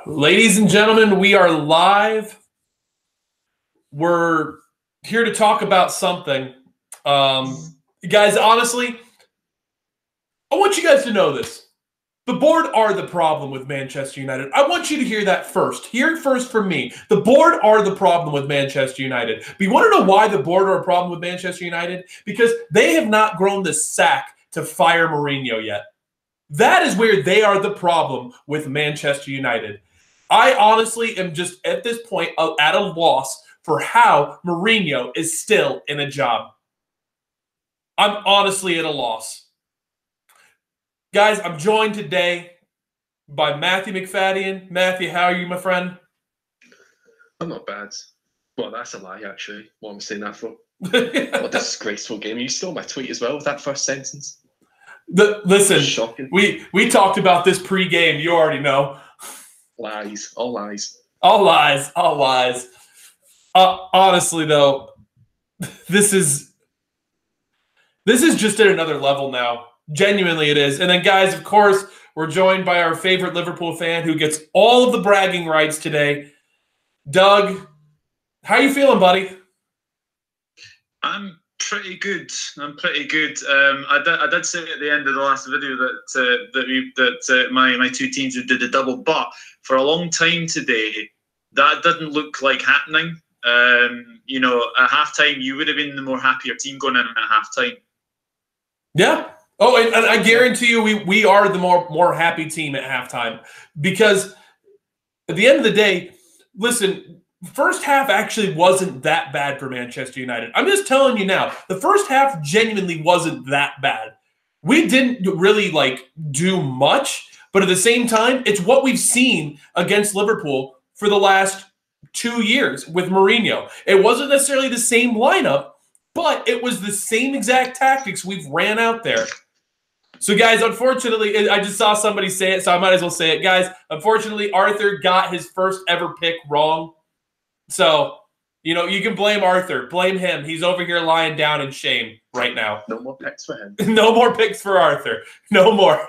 Ladies and gentlemen, we are live. We're here to talk about something. Guys, honestly, I want you guys to know this. The board are the problem with Manchester United. I want you to hear that first. Hear it first from me. The board are the problem with Manchester United. But you want to know why the board are a problem with Manchester United? Because they have not grown the sack to fire Mourinho yet. That is where they are the problem with Manchester United. I honestly am just at this point at a loss for how Mourinho is still in a job. I'm honestly at a loss. Guys, I'm joined today by Matthew McFadden. Matthew, how are you, my friend? I'm not bad. Well, that's a lie, actually. What I'm saying that for. What a disgraceful game. You stole my tweet as well with that first sentence. Listen, shocking. We talked about this pre-game. You already know. Lies. All lies. All lies. All lies. Honestly, though, this is just at another level now. Genuinely, it is. And then, guys, of course, we're joined by our favorite Liverpool fan who gets all of the bragging rights today. Doug, how you feeling, buddy? I'm pretty good. I did say at the end of the last video that my two teams would do the double, but for a long time today, that didn't look like happening. At halftime, you would have been the more happier team going in at halftime. Yeah. Oh, and I guarantee you, we are the more happy team at halftime, because at the end of the day, listen, first half actually wasn't that bad for Manchester United. I'm just telling you now, the first half genuinely wasn't that bad. We didn't really do much, but at the same time, it's what we've seen against Liverpool for the last 2 years with Mourinho. It wasn't necessarily the same lineup, but it was the same exact tactics we've ran out there. So, guys, unfortunately, I just saw somebody say it, so I might as well say it. Guys, unfortunately, Arthur got his first ever pick wrong. So, you can blame Arthur. Blame him. He's over here lying down in shame right now. No more picks for him. No more picks for Arthur. No more.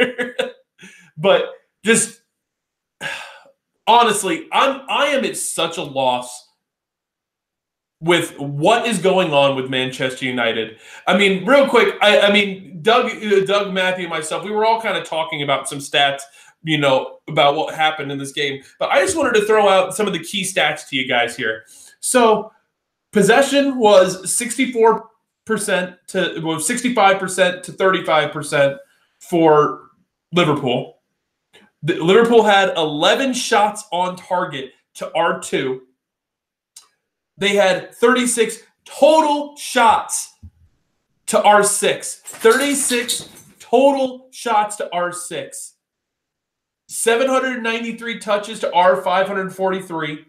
But just honestly, I am at such a loss with what is going on with Manchester United. I mean, real quick, I mean, Doug, Matthew, and myself, we were all kind of talking about some stats, about what happened in this game. But I just wanted to throw out some of the key stats to you guys here. So, possession was 65% to 35% for Liverpool. Liverpool had 11 shots on target to R2. They had 36 total shots to R6. 36 total shots to R6. 793 touches to R543.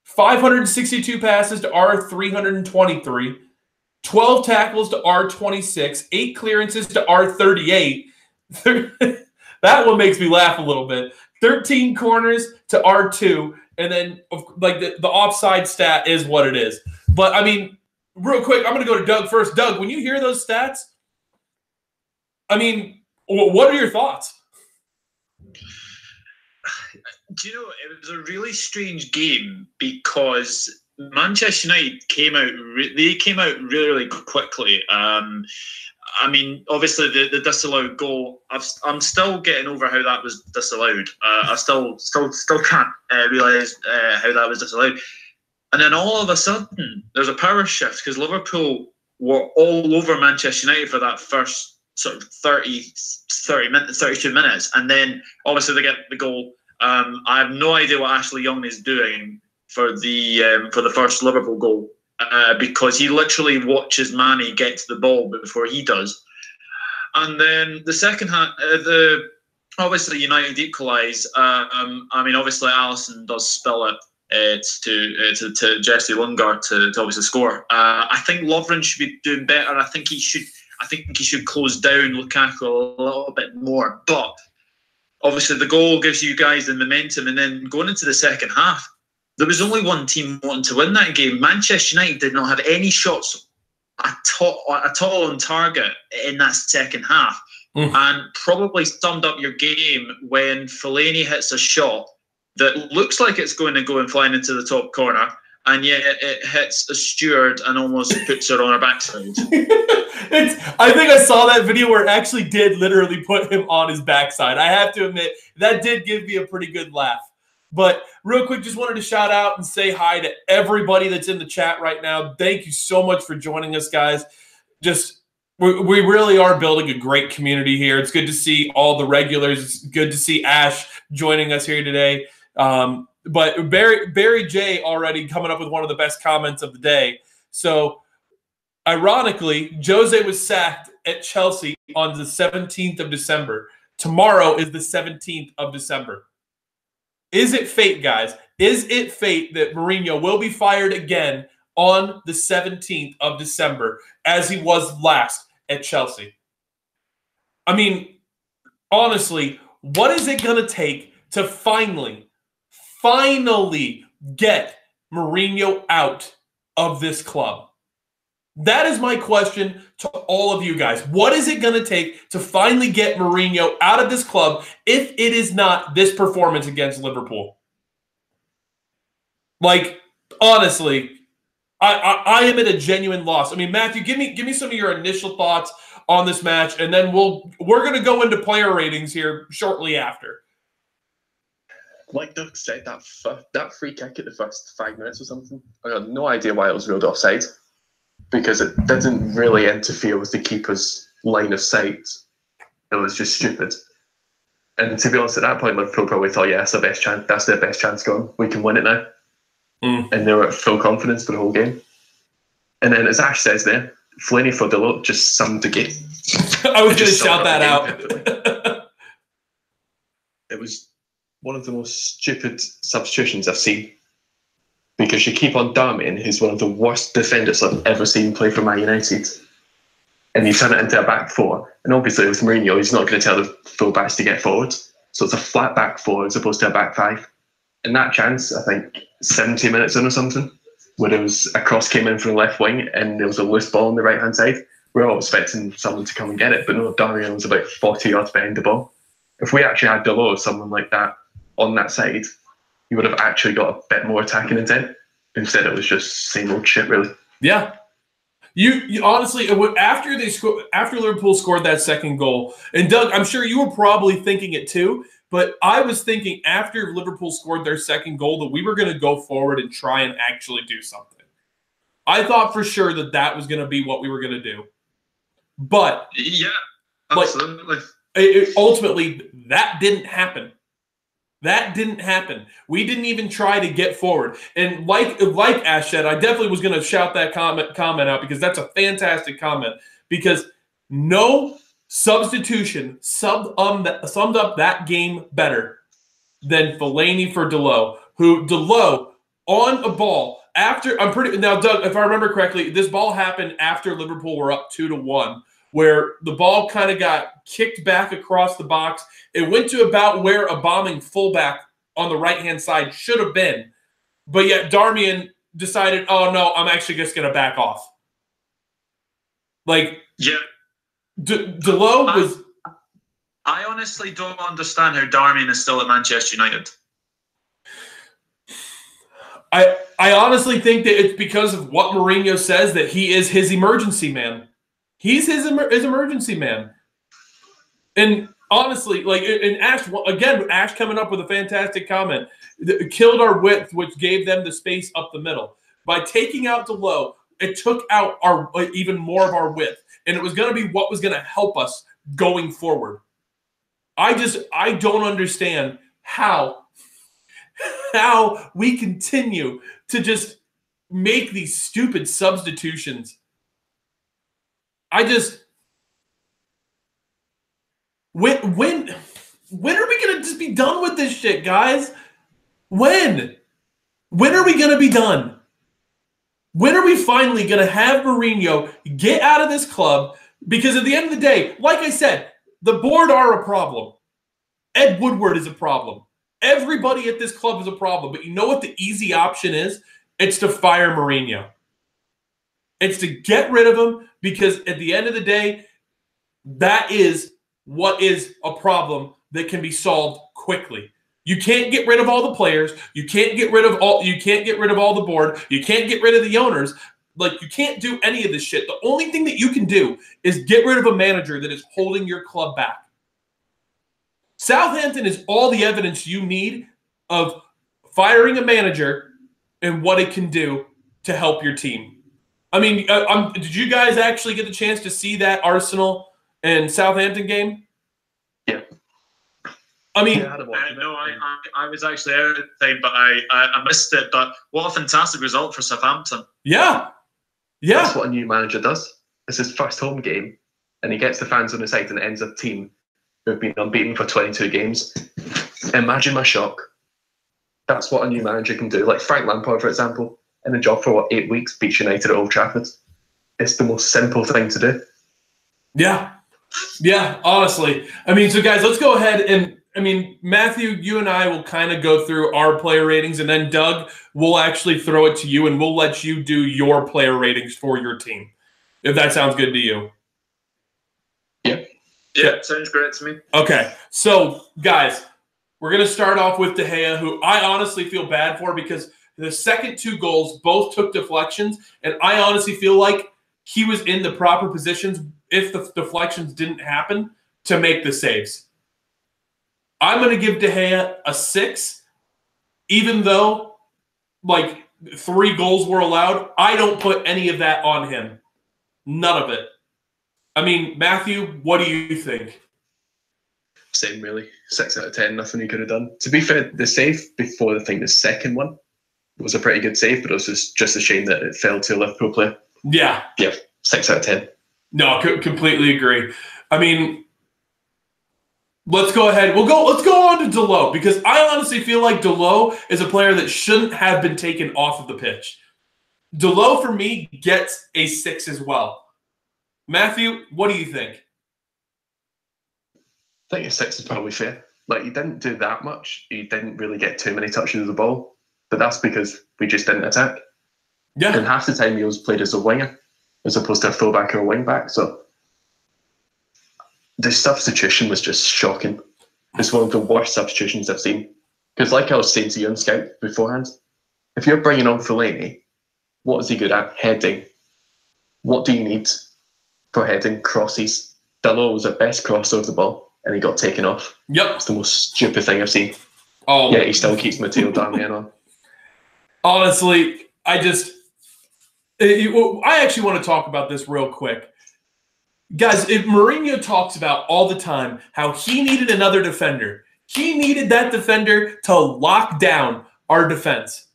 562 passes to R323. 12 tackles to R26. 8 clearances to R38. That one makes me laugh a little bit. 13 corners to R2. And then, the offside stat is what it is. But, I mean, real quick, I'm going to go to Doug first. Doug, when you hear those stats, I mean, what are your thoughts? Do you know, it was a really strange game because Manchester United came out really, really quickly. I mean, obviously the disallowed goal. I'm still getting over how that was disallowed. I still can't realise how that was disallowed. And then all of a sudden, there's a power shift because Liverpool were all over Manchester United for that first sort of 32 minutes, and then obviously they get the goal. I have no idea what Ashley Young is doing for the first Liverpool goal. Because he literally watches Manny get to the ball before he does. And then the second half, obviously United equalise. I mean, obviously Alisson does spill it to Jesse Lingard to obviously score. I think Lovren should be doing better. I think he should close down Lukaku a little bit more. But obviously the goal gives you guys the momentum, and then going into the second half, there was only one team wanting to win that game. Manchester United did not have any shots at all on target in that second half. And probably summed up your game when Fellaini hits a shot that looks like it's going to go and flying into the top corner, and yet it hits a steward and almost puts her on her backside. I think I saw that video where it actually did literally put him on his backside. I have to admit, that did give me a pretty good laugh. But real quick, just wanted to shout out and say hi to everybody that's in the chat right now. Thank you so much for joining us, guys. We really are building a great community here. It's good to see all the regulars. It's good to see Ash joining us here today. But Barry J already coming up with one of the best comments of the day. So, ironically, Jose was sacked at Chelsea on the 17th of December. Tomorrow is the 17th of December. Is it fate, guys? Is it fate that Mourinho will be fired again on the 17th of December as he was last at Chelsea? I mean, honestly, what is it going to take to finally get Mourinho out of this club? That is my question to all of you guys. What is it going to take to finally get Mourinho out of this club if it is not this performance against Liverpool? Like, honestly, I am at a genuine loss. I mean, Matthew, give me some of your initial thoughts on this match, and then we're going to go into player ratings here shortly after. Like Doug said, that free kick at the first 5 minutes or something, I had no idea why it was ruled offside, because it didn't really interfere with the keeper's line of sight. It was just stupid. And to be honest, at that point, Liverpool probably thought, yeah, that's their best chance. That's their best chance gone. We can win it now. And they were at full confidence for the whole game. And then, as Ash says there, Flaney for Dalot just summed the game. I was going to shout that out. It was one of the most stupid substitutions I've seen. Because you keep on Darmian, who's one of the worst defenders I've ever seen play for Man United, and you turn it into a back four. And obviously with Mourinho, he's not going to tell the full-backs to get forward. So it's a flat back four as opposed to a back five. And that chance, I think, 70 minutes in or something, where there was a cross came in from the left wing and there was a loose ball on the right-hand side, we're all expecting someone to come and get it. But no, Darmian was about 40 yards behind the ball. If we actually had Dalot or someone like that on that side, you would have actually got a bit more attacking intent. Instead, it was just same old shit, really. Yeah. You honestly, after Liverpool scored that second goal, and Doug, I'm sure you were probably thinking it too, but I was thinking after Liverpool scored their second goal that we were going to go forward and try and actually do something. I thought for sure that was going to be what we were going to do. But yeah, absolutely. Ultimately, that didn't happen. That didn't happen. We didn't even try to get forward. And like Ash said, I definitely was going to shout that comment out because that's a fantastic comment. Because no substitution summed up that game better than Fellaini for Dalot. Dalot on a ball after now, Doug, if I remember correctly, this ball happened after Liverpool were up 2-1. Where the ball kind of got kicked back across the box. It went to about where a bombing fullback on the right-hand side should have been. But yet Darmian decided, oh, no, I'm actually just going to back off. Like, yeah, Dalot was... I honestly don't understand how Darmian is still at Manchester United. I honestly think that it's because of what Mourinho says that he is his emergency man. He's his emergency man. And honestly, and Ash coming up with a fantastic comment. Killed our width, which gave them the space up the middle. By taking out Dalot, it took out even more of our width. And it was going to be what was going to help us going forward. I don't understand how we continue to just make these stupid substitutions. When are we going to just be done with this shit, guys? When are we going to be done? When are we finally going to have Mourinho get out of this club? Because at the end of the day, like I said, the board are a problem. Ed Woodward is a problem. Everybody at this club is a problem. But you know what the easy option is? It's to fire Mourinho. It's to get rid of him because at the end of the day, that is what is a problem that can be solved quickly. You can't get rid of all the players. You can't get rid of all the board. You can't get rid of the owners. Like, you can't do any of this shit. The only thing that you can do is get rid of a manager that is holding your club back. Southampton is all the evidence you need of firing a manager and what it can do to help your team. I mean, did you guys actually get the chance to see that Arsenal and Southampton game? Yeah. I mean, I was actually out at the time, but I missed it. But what a fantastic result for Southampton. Yeah. That's what a new manager does. It's his first home game, and he gets the fans on his side, and it ends a team who have been unbeaten for 22 games. Imagine my shock. That's what a new manager can do. Like Frank Lampard, for example, in a job for 8 weeks, beats United at Old Trafford. It's the most simple thing to do. Yeah. Yeah, honestly. I mean, so guys, let's go ahead and, Matthew, you and I will kind of go through our player ratings, and then Doug, we'll actually throw it to you, and we'll let you do your player ratings for your team, if that sounds good to you. Yeah, sounds great to me. Okay, so, guys, we're going to start off with De Gea, who I honestly feel bad for because the second 2 goals both took deflections, and I honestly feel like he was in the proper positions if the deflections didn't happen to make the saves. I'm going to give De Gea a 6, even though, 3 goals were allowed. I don't put any of that on him. None of it. I mean, Matthew, what do you think? Same, really. 6 out of 10, nothing he could have done. To be fair, the save before the second one was a pretty good save, but it was just a shame that it fell to a Liverpool player. Yeah. Yeah, 6 out of 10. No, completely agree. I mean, let's go ahead. Let's go on to Dalot, because I honestly feel like Dalot is a player that shouldn't have been taken off of the pitch. Dalot, for me, gets a 6 as well. Matthew, what do you think? I think a 6 is probably fair. Like, he didn't do that much. He didn't really get too many touches of the ball, but that's because we just didn't attack. Yeah. And half the time he was played as a winger as opposed to a fullback or a wing back. So the substitution was just shocking. It's one of the worst substitutions I've seen. Because like I was saying to you on Scout beforehand, if you're bringing on Fellaini, what is he good at? Heading. What do you need for heading? Crosses. Dalot was the best crosser of the ball, and he got taken off. Yep. It's the most stupid thing I've seen. Oh, yeah, he still keeps Matteo Darmian on. Honestly, I actually want to talk about this real quick. Guys, if Mourinho talks about all the time how he needed another defender, he needed that defender to lock down our defense.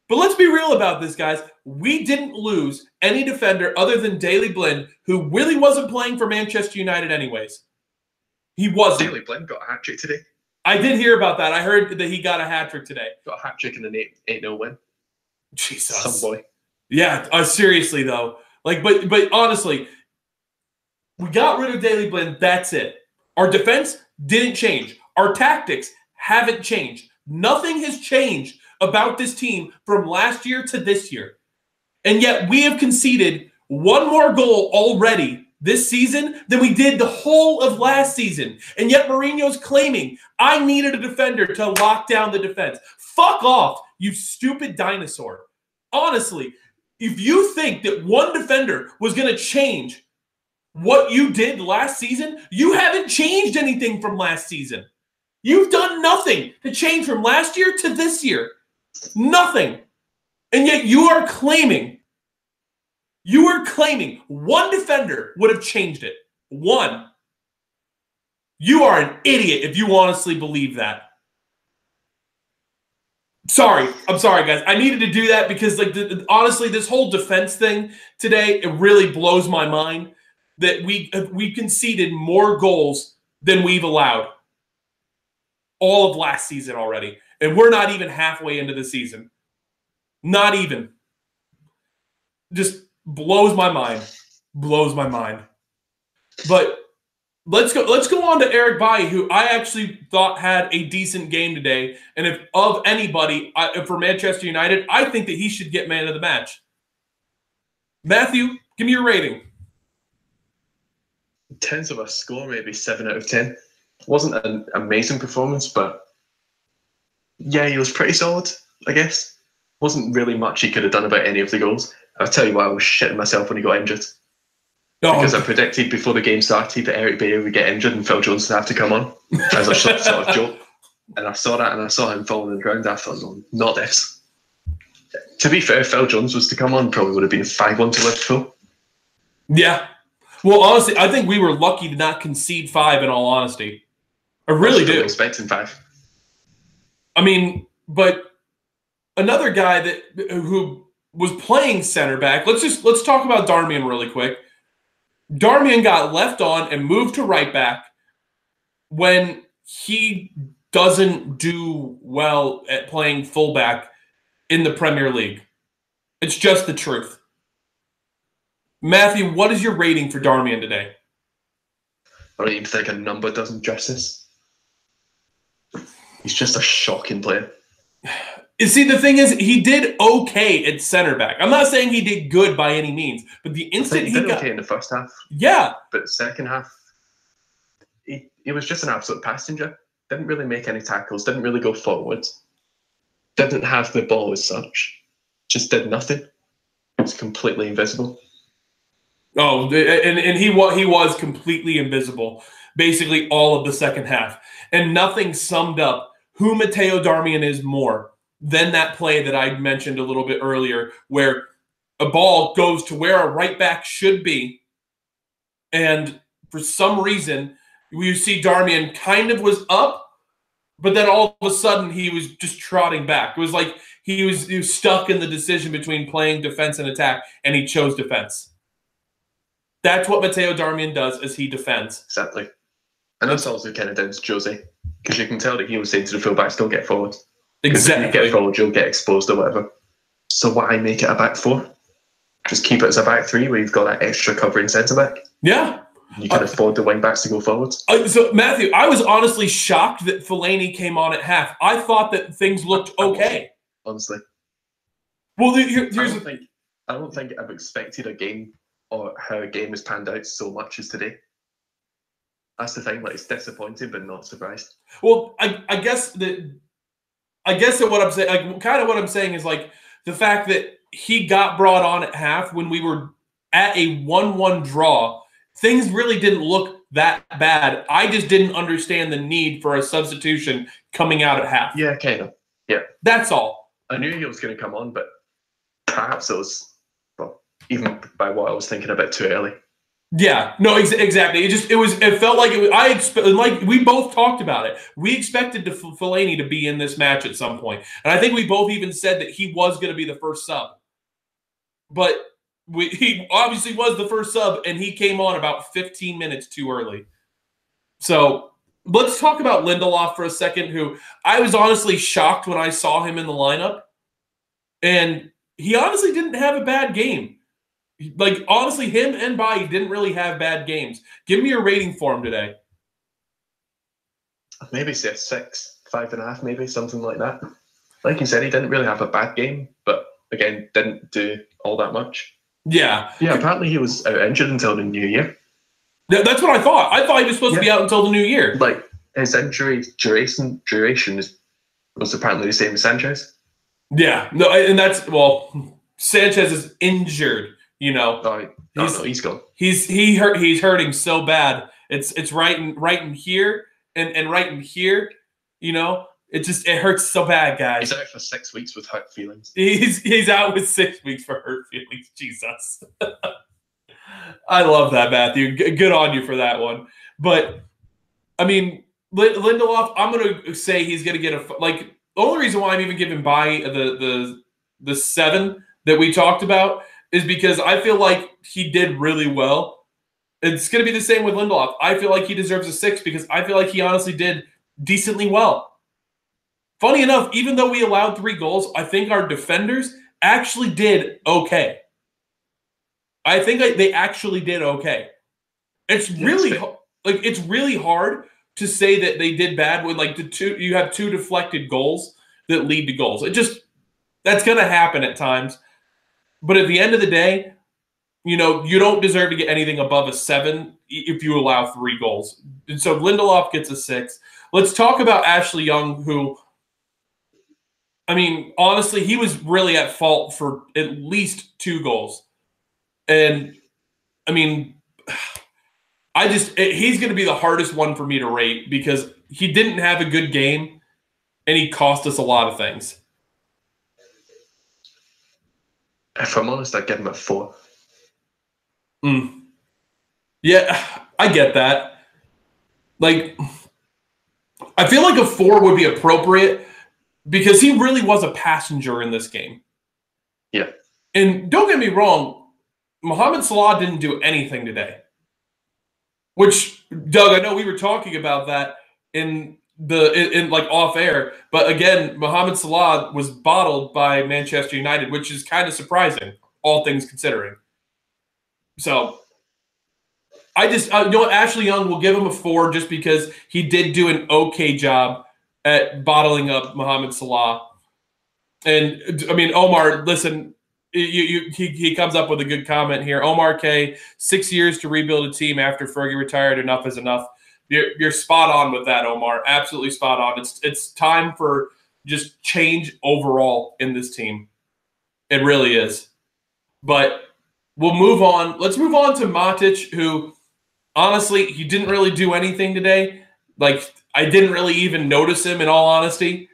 But let's be real about this, guys. We didn't lose any defender other than Daley Blind, who really wasn't playing for Manchester United anyways. He wasn't. Daley Blind got a hat-trick today. I did hear about that. I heard that he got a hat-trick today. Got a hat-trick in an 8-0 win. Jesus. Some boy. Yeah, seriously, though. But honestly, we got rid of Daley Blind. That's it. Our defense didn't change. Our tactics haven't changed. Nothing has changed about this team from last year to this year. And yet we have conceded one more goal already this season than we did the whole of last season. And yet Mourinho's claiming, I needed a defender to lock down the defense. Fuck off, you stupid dinosaur. Honestly, if you think that one defender was going to change what you did last season, you haven't changed anything from last season. You've done nothing to change from last year to this year. Nothing. And yet you are claiming one defender would have changed it. One. You are an idiot if you honestly believe that. I'm sorry, guys. I needed to do that because, honestly, this whole defense thing today, it really blows my mind that we conceded more goals than we've allowed all of last season already. And we're not even halfway into the season. Not even. Just blows my mind. Blows my mind. But let's go on to Eric Bailly, who I actually thought had a decent game today. And if of anybody for Manchester United, I think that he should get man of the match. Matthew, give me your rating. In terms of a score, maybe 7 out of 10. Wasn't an amazing performance, but Yeah, he was pretty solid, I guess. Wasn't really much he could have done about any of the goals. I'll tell you why, I was shitting myself when he got injured. Because I predicted before the game started that Eric Bailly would get injured and Phil Jones would have to come on as a sort of joke. And I saw that and I saw him falling on the ground. I thought, no, not this. To be fair, if Phil Jones was to come on, probably would have been 5-1 to Liverpool. Yeah. Well, honestly, I think we were lucky to not concede 5, in all honesty. I really do. Expecting 5. I mean, but another guy who was playing center back, let's talk about Darmian really quick. Darmian got left on and moved to right back when he doesn't do well at playing fullback in the Premier League. It's just the truth. Matthew, what is your rating for Darmian today? I don't even think a number does him justice. He's just a shocking player. You see, the thing is, he did okay at center back. I'm not saying he did good by any means, but the instant he did okay in the first half. Yeah. But the second half, he was just an absolute passenger. Didn't really make any tackles, didn't really go forward. Didn't have the ball as such. Just did nothing. Was completely invisible. Oh, and he was completely invisible, basically all of the second half. And nothing summed up who Matteo Darmian is more than that play that I mentioned a little bit earlier, where a ball goes to where a right back should be, and for some reason, you see Darmian kind of was up, but then all of a sudden he was just trotting back. It was like he was stuck in the decision between playing defense and attack, and he chose defense. That's what Matteo Darmian does, is he defends. Exactly. And that's also kind of down to Jose, because you can tell that he was saying to the fullbacks, don't get forward. Exactly. If you get forward, you'll get exposed or whatever. So why make it a back 4? Just keep it as a back 3 where you've got that extra covering centre back. Yeah. You can afford the wing backs to go forward. So, Matthew, I was honestly shocked that Fellaini came on at half. I thought that things looked okay. Honestly. Well, I don't think I've expected a game or how a game has panned out so much as today. That's the thing. Like, it's disappointing, but not surprised. Well, I guess that what I'm saying, like, kind of what I'm saying is like the fact that he got brought on at half when we were at a 1-1 draw. Things really didn't look that bad. I just didn't understand the need for a substitution coming out at half. Yeah, kind of. Yeah. That's all. I knew he was going to come on, but perhaps it was, well, even by what I was thinking, a bit too early. Yeah, no, exactly. It felt like it was. Like we both talked about it. We expected Fellaini to be in this match at some point, and I think we both even said that he was going to be the first sub. But he obviously was the first sub, and he came on about 15 minutes too early. So let's talk about Lindelof for a second, who I was honestly shocked when I saw him in the lineup, and he honestly didn't have a bad game. Like, honestly, him and Bailly didn't really have bad games. Give me your rating for him today. Maybe say 6, 5.5, maybe, something like that. Like you said, he didn't really have a bad game, but, again, didn't do all that much. Yeah. Yeah, apparently he was out injured until the new year. That's what I thought. I thought he was supposed to be out until the new year. Like, his injury duration was apparently the same as Sanchez. Yeah. No, and that's, well, Sanchez is injured. You know, he's gone. He's hurting so bad. It's right in here and right in here. You know, it hurts so bad, guys. He's out for 6 weeks with hurt feelings. He's out with 6 weeks for hurt feelings. Jesus, I love that, Matthew. Good on you for that one. But I mean, Lindelof, I'm gonna say he's gonna get the only reason why I'm even giving Bailly the 7 that we talked about is because I feel like he did really well. It's going to be the same with Lindelof. I feel like he deserves a 6 because I feel like he honestly did decently well. Funny enough, even though we allowed 3 goals, I think our defenders actually did okay. I think they actually did okay. It's really hard to say that they did bad when you have 2 deflected goals that lead to goals. That's going to happen at times. But at the end of the day, you know, you don't deserve to get anything above a 7 if you allow 3 goals. And so Lindelof gets a 6. Let's talk about Ashley Young, who I mean, honestly, he was really at fault for at least 2 goals. And, I mean, he's going to be the hardest one for me to rate because he didn't have a good game and he cost us a lot of things. If I'm honest, I'd give him a 4. Yeah, I get that. Like, I feel like a 4 would be appropriate because he really was a passenger in this game. Yeah. And don't get me wrong, Mohamed Salah didn't do anything today. Which, Doug, I know we were talking about that in like off air, but again, Mohamed Salah was bottled by Manchester United, which is kind of surprising, all things considering. So, Ashley Young will give him a 4 just because he did do an okay job at bottling up Mohamed Salah. And I mean, Omar, listen, he comes up with a good comment here. Omar K, 6 years to rebuild a team after Fergie retired. Enough is enough. You're spot on with that, Omar. Absolutely spot on. It's time for just change overall in this team. It really is. But we'll move on. Let's move on to Matic, who honestly, he didn't really do anything today. Like, I didn't really even notice him, in all honesty.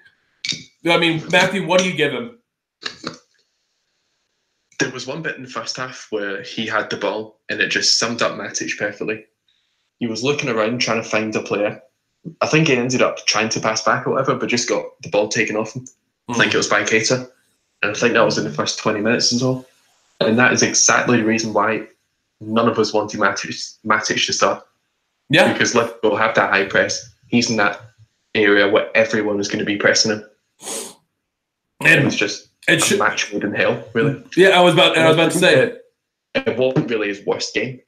I mean, Matthew, what do you give him? There was one bit in the first half where he had the ball and it just summed up Matic perfectly. He was looking around trying to find a player. I think he ended up trying to pass back or whatever, but just got the ball taken off him. I think it was by Keita. And I think that was in the first 20 minutes as well. And that is exactly the reason why none of us wanted Matic to start. Yeah. Because Liverpool have that high press. He's in that area where everyone is going to be pressing him. And it was just a match made in hell, really. Yeah, I was about to say it wasn't really his worst game.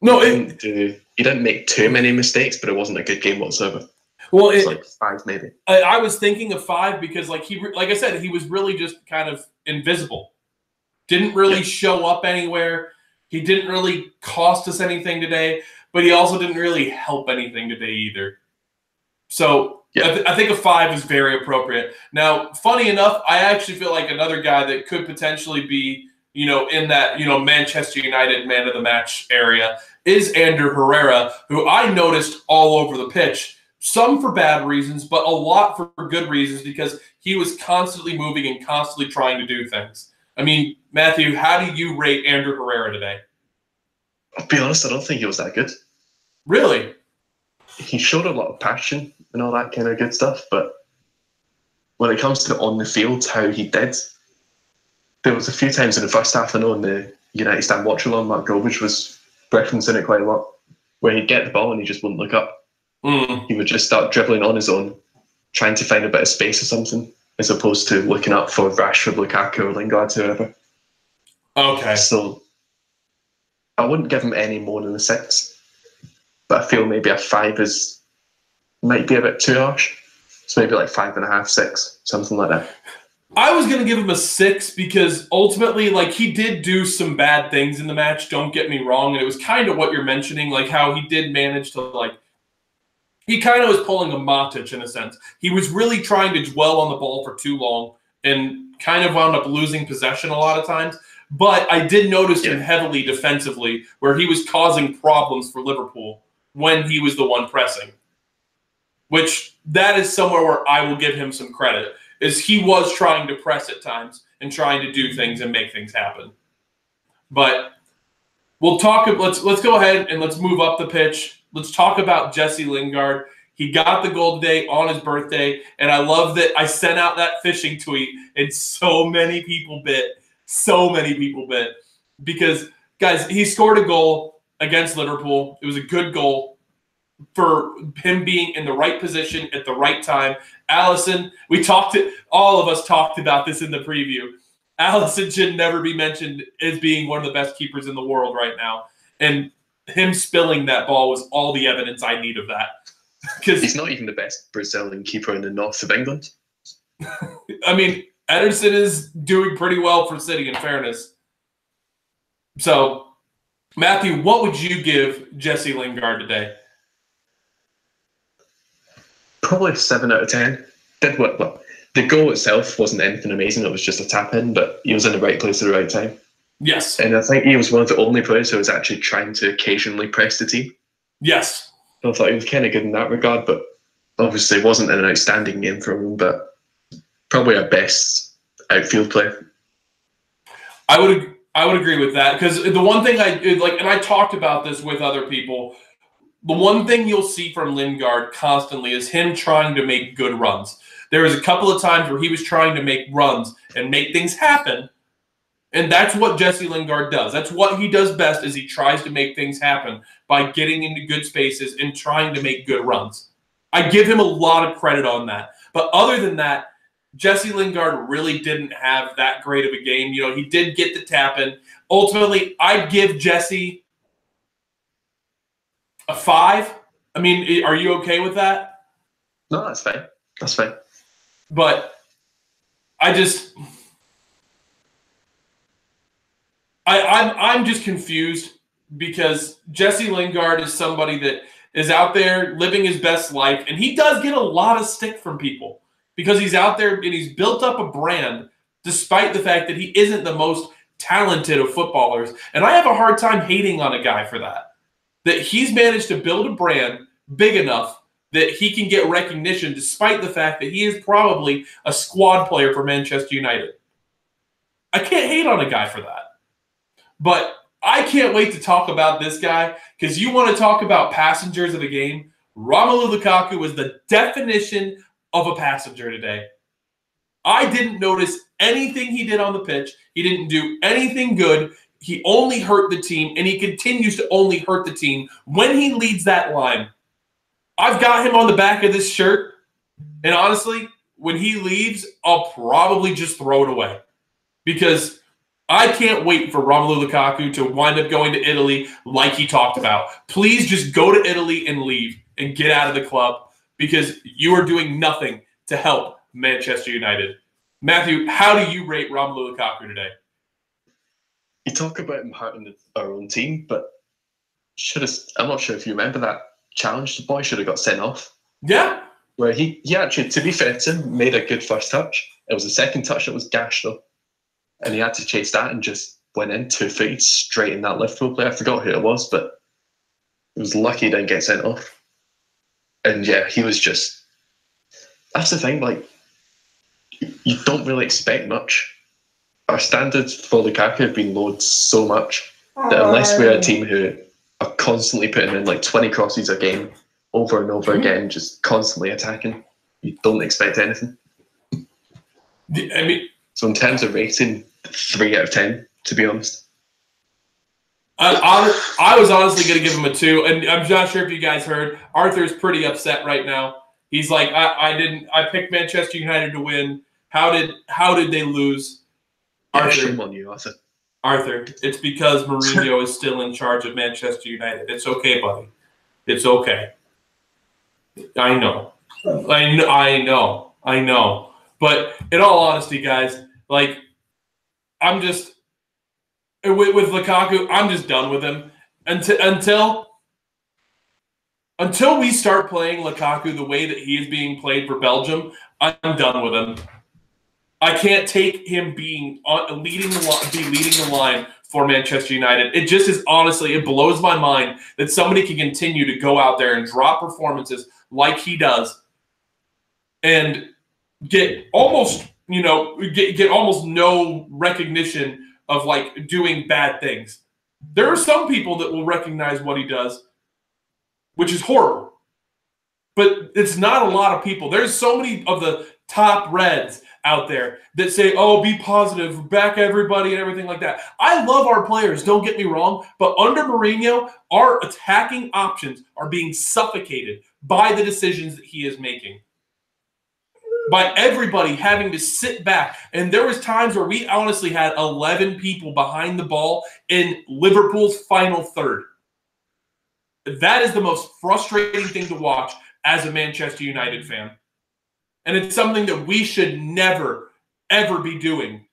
No, he didn't make too many mistakes, but it wasn't a good game whatsoever. Well, it's like 5 maybe. I was thinking of 5 because, like I said, he was really just kind of invisible. Didn't really show up anywhere. He didn't really cost us anything today, but he also didn't really help anything today either. So I think a 5 is very appropriate. Now, funny enough, I actually feel like another guy that could potentially be, in that, Manchester United man of the match area is Ander Herrera, who I noticed all over the pitch. Some for bad reasons, but a lot for good reasons because he was constantly moving and constantly trying to do things. I mean, Matthew, how do you rate Ander Herrera today? I'll be honest, I don't think he was that good. Really? He showed a lot of passion and all that kind of good stuff, but when it comes to on the field, how he did, there was a few times in the first half, I know in the United Stand Watch Along, Mark Grovich was referencing it quite a lot, where he'd get the ball and he just wouldn't look up. He would just start dribbling on his own, trying to find a bit of space or something, as opposed to looking up for Rashford, Lukaku, or Lingard, whoever. Okay. So I wouldn't give him any more than a 6, but I feel maybe a 5 might be a bit too harsh. So maybe like 5.5, 6, something like that. I was going to give him a 6 because ultimately, like, he did do some bad things in the match, don't get me wrong, and it was kind of what you're mentioning, like how he did manage to, like, he kind of was pulling a Matic in a sense. He was really trying to dwell on the ball for too long and kind of wound up losing possession a lot of times. But I did notice him heavily defensively where he was causing problems for Liverpool when he was the one pressing. Which that is somewhere where I will give him some credit, is he was trying to press at times and trying to do things and make things happen. But we'll talk. Let's go ahead and let's move up the pitch. Let's talk about Jesse Lingard. He got the goal today on his birthday, and I love that I sent out that fishing tweet, and so many people bit. Because, guys, he scored a goal against Liverpool. It was a good goal for him being in the right position at the right time. Alisson, all of us talked about this in the preview. Alisson should never be mentioned as being one of the best keepers in the world right now. And him spilling that ball was all the evidence I need of that. Because he's not even the best Brazilian keeper in the north of England. I mean, Ederson is doing pretty well for City, in fairness. So, Matthew, what would you give Jesse Lingard today? Probably 7 out of 10. Did well. the goal itself wasn't anything amazing. It was just a tap in, but he was in the right place at the right time. Yes. And I think he was one of the only players who was actually trying to occasionally press the team. Yes. So I thought he was kind of good in that regard, but obviously it wasn't an outstanding game from him, but probably our best outfield player. I would agree with that, because the one thing and I talked about this with other people, the one thing you'll see from Lingard constantly is him trying to make good runs. There was a couple of times where he was trying to make runs and make things happen, and that's what Jesse Lingard does. That's what he does best, is he tries to make things happen by getting into good spaces and trying to make good runs. I give him a lot of credit on that. But other than that, Jesse Lingard really didn't have that great of a game. You know, he did get the tap in. Ultimately, I'd give Jesse a 5. I mean, are you okay with that? No, that's fine. That's fine. But I'm just confused, because Jesse Lingard is somebody that is out there living his best life, and he does get a lot of stick from people because he's out there and he's built up a brand despite the fact that he isn't the most talented of footballers. And I have a hard time hating on a guy for that. That he's managed to build a brand big enough that he can get recognition despite the fact that he is probably a squad player for Manchester United. I can't hate on a guy for that. But I can't wait to talk about this guy, because you want to talk about passengers of the game. Romelu Lukaku was the definition of a passenger today. I didn't notice anything he did on the pitch. He didn't do anything good. He only hurt the team, and he continues to only hurt the team when he leads that line. I've got him on the back of this shirt, and honestly, when he leaves, I'll probably just throw it away, because I can't wait for Romelu Lukaku to wind up going to Italy like he talked about. Please just go to Italy and leave and get out of the club, because you are doing nothing to help Manchester United. Matthew, how do you rate Romelu Lukaku today? You talk about him hurting our own team, but I'm not sure if you remember that challenge. The boy should have got sent off. Yeah. Where he actually, to be fair to him, made a good first touch. It was the second touch that was gash, though. And he had to chase that and just went in 2 feet straight in that Liverpool player. I forgot who it was, but he was lucky he didn't get sent off. And yeah, he was just... That's the thing, like, you don't really expect much. Our standards for Lukaku have been lowered so much that unless we're a team who are constantly putting in like 20 crosses a game over and over again, just constantly attacking, you don't expect anything. I mean... So in terms of rating, 3 out of 10, to be honest. I was honestly going to give him a 2, and I'm not sure if you guys heard. Arthur's pretty upset right now. He's like, I picked Manchester United to win. How did they lose? Yeah, shame on you, Arthur. Arthur, it's because Mourinho is still in charge of Manchester United. It's okay, buddy. It's okay. I know. But in all honesty, guys, like, I'm just with Lukaku, I'm just done with him until we start playing Lukaku the way that he is being played for Belgium. I'm done with him. I can't take him being leading the line for Manchester United. It just is, honestly, it blows my mind that somebody can continue to go out there and drop performances like he does and get almost almost no recognition of like doing bad things. There are some people that will recognize what he does, which is horrible. But it's not a lot of people. There's so many of the top Reds out there that say, oh, be positive, back everybody and everything like that. I love our players, don't get me wrong, but under Mourinho, our attacking options are being suffocated by the decisions that he is making. By everybody having to sit back. And there was times where we honestly had 11 people behind the ball in Liverpool's final third. That is the most frustrating thing to watch as a Manchester United fan. And it's something that we should never, ever be doing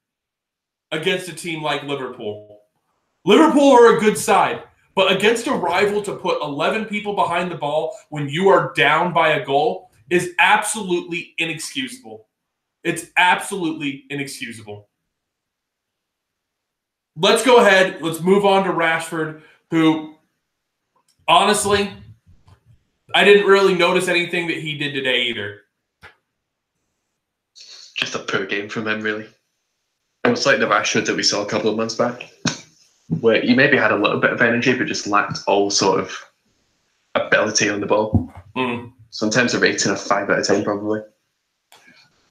against a team like Liverpool. Liverpool are a good side, but against a rival to put 11 people behind the ball when you are down by a goal is absolutely inexcusable. It's absolutely inexcusable. Let's go ahead. Let's move on to Rashford, who, honestly, I didn't really notice anything that he did today either. Just a poor game from him, really. It was like the Rashford that we saw a couple of months back, where he maybe had a little bit of energy, but just lacked all sort of ability on the ball. So in terms of rating, a 5 out of 10 probably.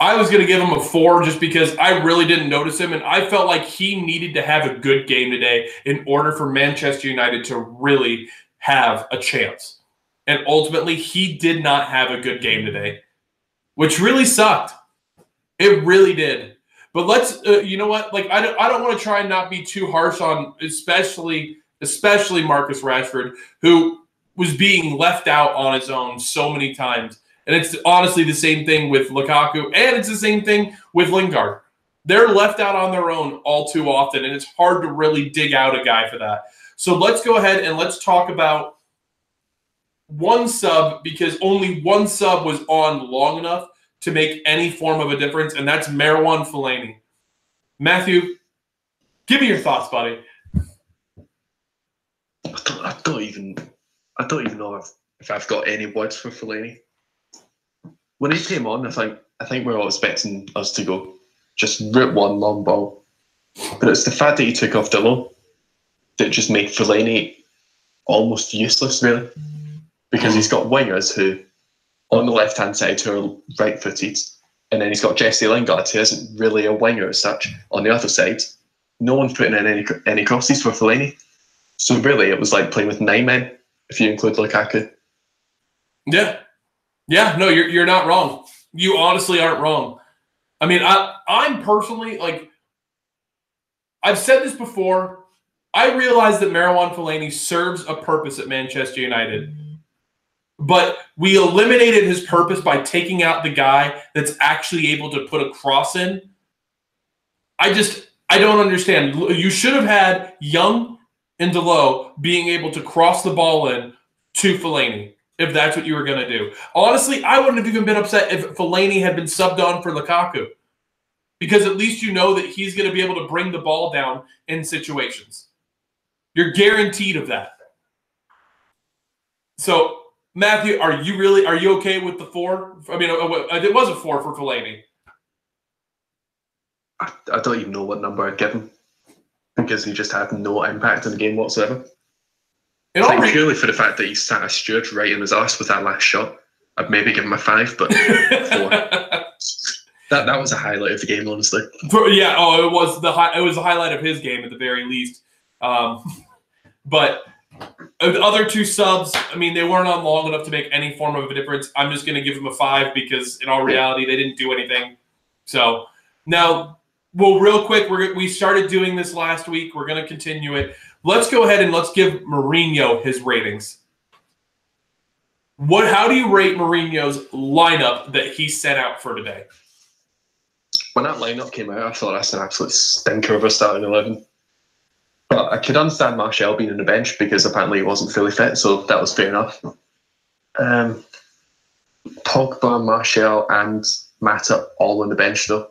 I was going to give him a 4 just because I really didn't notice him, and I felt like he needed to have a good game today in order for Manchester United to really have a chance. And ultimately, he did not have a good game today, which really sucked. It really did. But let's, you know what? Like I don't want to try and not be too harsh on, especially Marcus Rashford, who was being left out on his own so many times. And it's honestly the same thing with Lukaku, and it's the same thing with Lingard. They're left out on their own all too often, and it's hard to really dig out a guy for that. So let's go ahead and let's talk about one sub, because only one sub was on long enough to make any form of a difference, and that's Marouane Fellaini. Matthew, give me your thoughts, buddy. I don't even know if I've got any words for Fellaini. When he came on, I think we were all expecting us to go just rip one long ball, but it's the fact that he took off Dillon that just made Fellaini almost useless, really, because he's got wingers who, on the left-hand side, who are right-footed, and then he's got Jesse Lingard, who isn't really a winger as such. On the other side, no one's putting in any crosses for Fellaini. So really, it was like playing with 9 men, if you include Lukaku. Yeah, no, you're not wrong. You honestly aren't wrong. I mean, I'm personally, like, I've said this before. I realize that Marouane Fellaini serves a purpose at Manchester United, but we eliminated his purpose by taking out the guy that's actually able to put a cross in. I don't understand. You should have had Young and Delo being able to cross the ball in to Fellaini, if that's what you were going to do. Honestly, I wouldn't have even been upset if Fellaini had been subbed on for Lukaku, because at least you know that he's going to be able to bring the ball down in situations. You're guaranteed of that. So, Matthew, are you okay with the 4? I mean, it was a 4 for Fellaini. I don't even know what number I'd give him, because he just had no impact in the game whatsoever. I think purely for the fact that he sat a steward right in his arse with that last shot, I'd maybe give him a 5, but 4. That was a highlight of the game, honestly. Yeah, it was the highlight of his game at the very least. But the other 2 subs, I mean, they weren't on long enough to make any form of a difference. I'm just going to give them a 5 because, in all reality, they didn't do anything. So now, well, real quick, we started doing this last week. We're going to continue it. Let's go ahead and let's give Mourinho his ratings. How do you rate Mourinho's lineup that he sent out for today? When that lineup came out, I thought that's an absolute stinker of a starting 11. But I could understand Martial being on the bench because apparently he wasn't fully fit, so that was fair enough. Pogba, Martial, and Mata all on the bench though.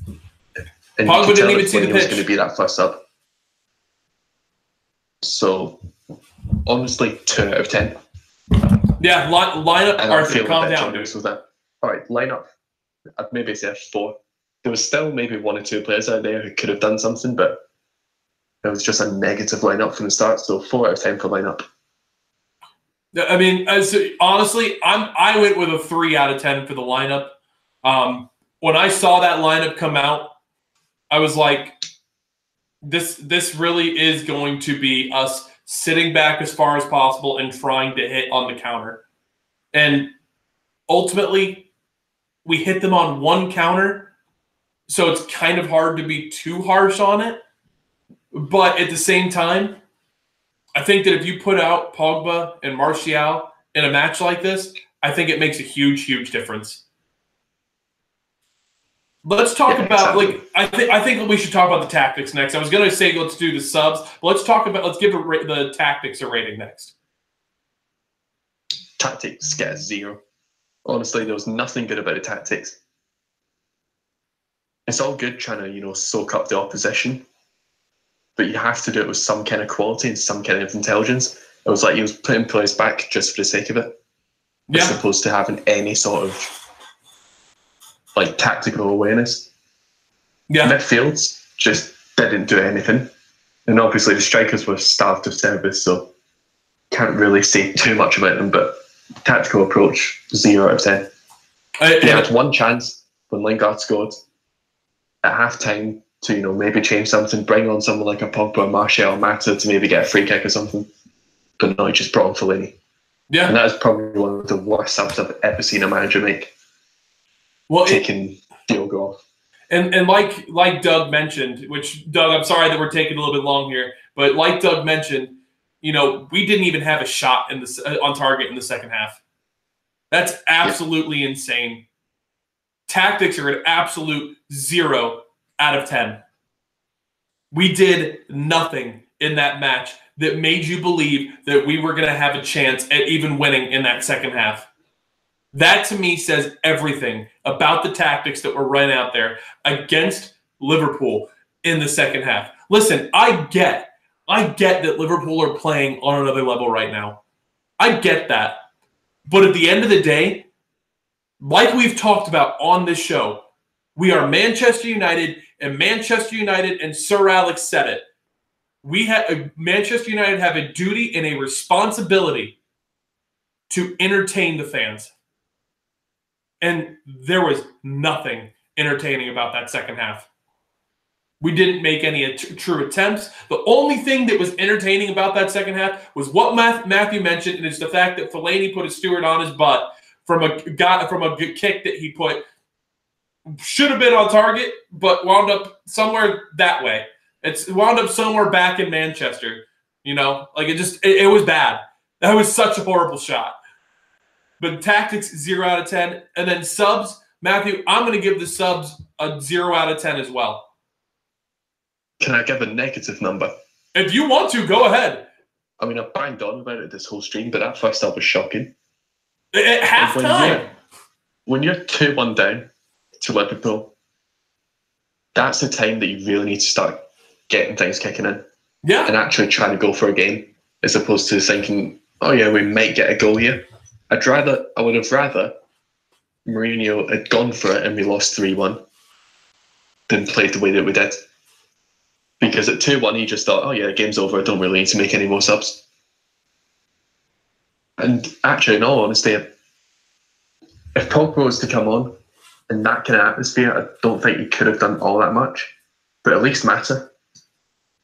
And Pogba didn't even see the pitch. Was going to be that first sub. So, honestly, 2 out of 10. Yeah, lineup. Arthur, calm down. With that. All right, lineup. I'd maybe say a 4. There was still maybe 1 or 2 players out there who could have done something, but it was just a negative lineup from the start. So 4 out of 10 for lineup. I mean, honestly, I went with a 3 out of 10 for the lineup. When I saw that lineup come out, I was like, this really is going to be us sitting back as far as possible and trying to hit on the counter. And ultimately, we hit them on 1 counter, so it's kind of hard to be too harsh on it. But at the same time, I think that if you put out Pogba and Martial in a match like this, I think it makes a huge, huge difference. Let's talk about I think we should talk about the tactics next. I was going to say let's do the subs, but let's give the tactics a rating next. Tactics get a 0. Honestly, there was nothing good about the tactics. it's all good trying to, soak up the opposition, but you have to do it with some kind of quality and some kind of intelligence. It was like he was putting players back just for the sake of it, as opposed to having any sort of like tactical awareness. Yeah. Midfields just didn't do anything. And obviously the strikers were starved of service, so can't really say too much about them, but tactical approach, 0 out of 10. They had one chance when Lingard scored at half-time to, maybe change something, bring on someone like a Pogba, Martial, Mata to maybe get a free kick or something. But no, he just brought on Fellaini. Yeah. And that is probably one of the worst subs I've ever seen a manager make. Well, taking Diogo off. And like Doug mentioned, which, Doug, I'm sorry that we're taking a little bit long here, but like Doug mentioned, we didn't even have a shot on target in the second half. That's absolutely insane. Tactics are an absolute 0 out of 10. We did nothing in that match that made you believe that we were going to have a chance at even winning in that second half. That, to me, says everything about the tactics that were run out there against Liverpool in the second half. Listen, I get that Liverpool are playing on another level right now. I get that. But at the end of the day, like we've talked about on this show, we are Manchester United, and Sir Alex said it. Manchester United have a duty and a responsibility to entertain the fans. And there was nothing entertaining about that second half. We didn't make any true attempts. The only thing that was entertaining about that second half was what Matthew mentioned, and it's the fact that Fellaini put a Stewart on his butt from a kick that he put. Should have been on target, but wound up somewhere that way. It's wound up somewhere back in Manchester. It was bad. That was such a horrible shot. But tactics, 0 out of 10. And then subs, Matthew, I'm going to give the subs a 0 out of 10 as well. Can I give a negative number? If you want to, go ahead. I mean, I've banged on about it this whole stream, but that first half was shocking. At halftime. When you're 2-1 down to Liverpool, that's the time that you really need to start getting things kicking in. Yeah. And actually trying to go for a game, as opposed to thinking, oh yeah, we might get a goal here. I would have rather Mourinho had gone for it and we lost 3-1 than played the way that we did. Because at 2-1, he just thought, oh yeah, the game's over, I don't really need to make any more subs. And actually, in all honesty, if Pogba was to come on in that kind of atmosphere, I don't think he could have done all that much. But at least Mata.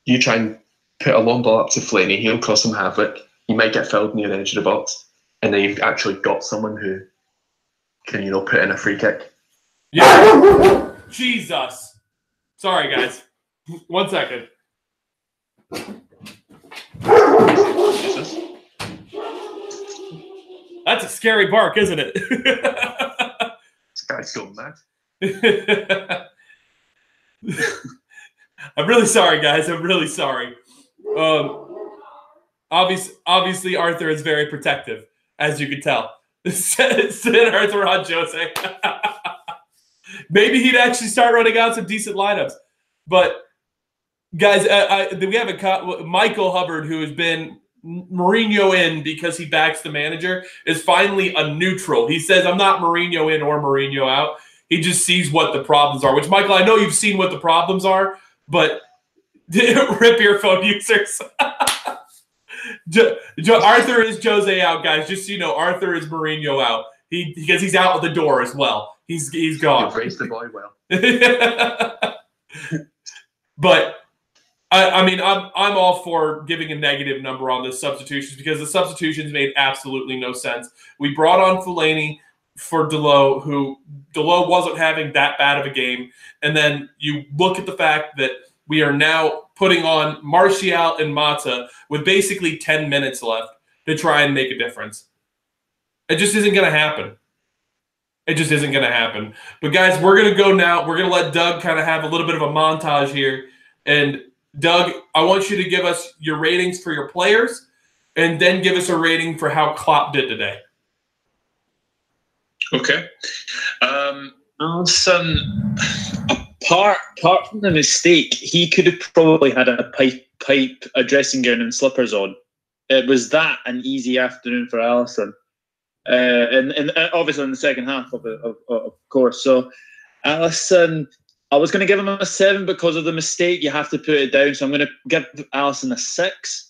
You try and put a long ball up to Fellaini, he'll cause some havoc. He might get fouled near the edge of the box. And then you've actually got someone who can, put in a free kick. Yeah. Jesus. Sorry, guys. 1 second. Jesus. That's a scary bark, isn't it? This guy's so mad. I'm really sorry, guys. I'm really sorry. Obviously, Arthur is very protective, as you can tell. Send Arthur on Jose. Maybe he'd actually start running out some decent lineups. But, guys, we have Michael Hubbard, who has been Mourinho in because he backs the manager, is finally a neutral. He says, I'm not Mourinho in or Mourinho out. He just sees what the problems are, which, Michael, I know you've seen what the problems are, but rip earphone users. Arthur is Jose out, guys. Just so you know, Arthur is Mourinho out. Because he's out the door as well. He's gone. You've raised the boy well. But I mean, I'm all for giving a negative number on the substitutions because the substitutions made absolutely no sense. We brought on Fellaini for Dalot, who Dalot wasn't having that bad of a game, and then you look at the fact that we are now putting on Martial and Mata with basically 10 minutes left to try and make a difference. It just isn't going to happen. It just isn't going to happen. But, guys, we're going to go now. We're going to let Doug kind of have a little bit of a montage here. And, Doug, I want you to give us your ratings for your players and then give us a rating for how Klopp did today. Okay. Alisson, apart from the mistake, he could have probably had a dressing gown and slippers on. It was that an easy afternoon for Alisson, and obviously in the second half of course. So Alisson, I was going to give him a 7 because of the mistake. You have to put it down, so I'm going to give Alisson a 6.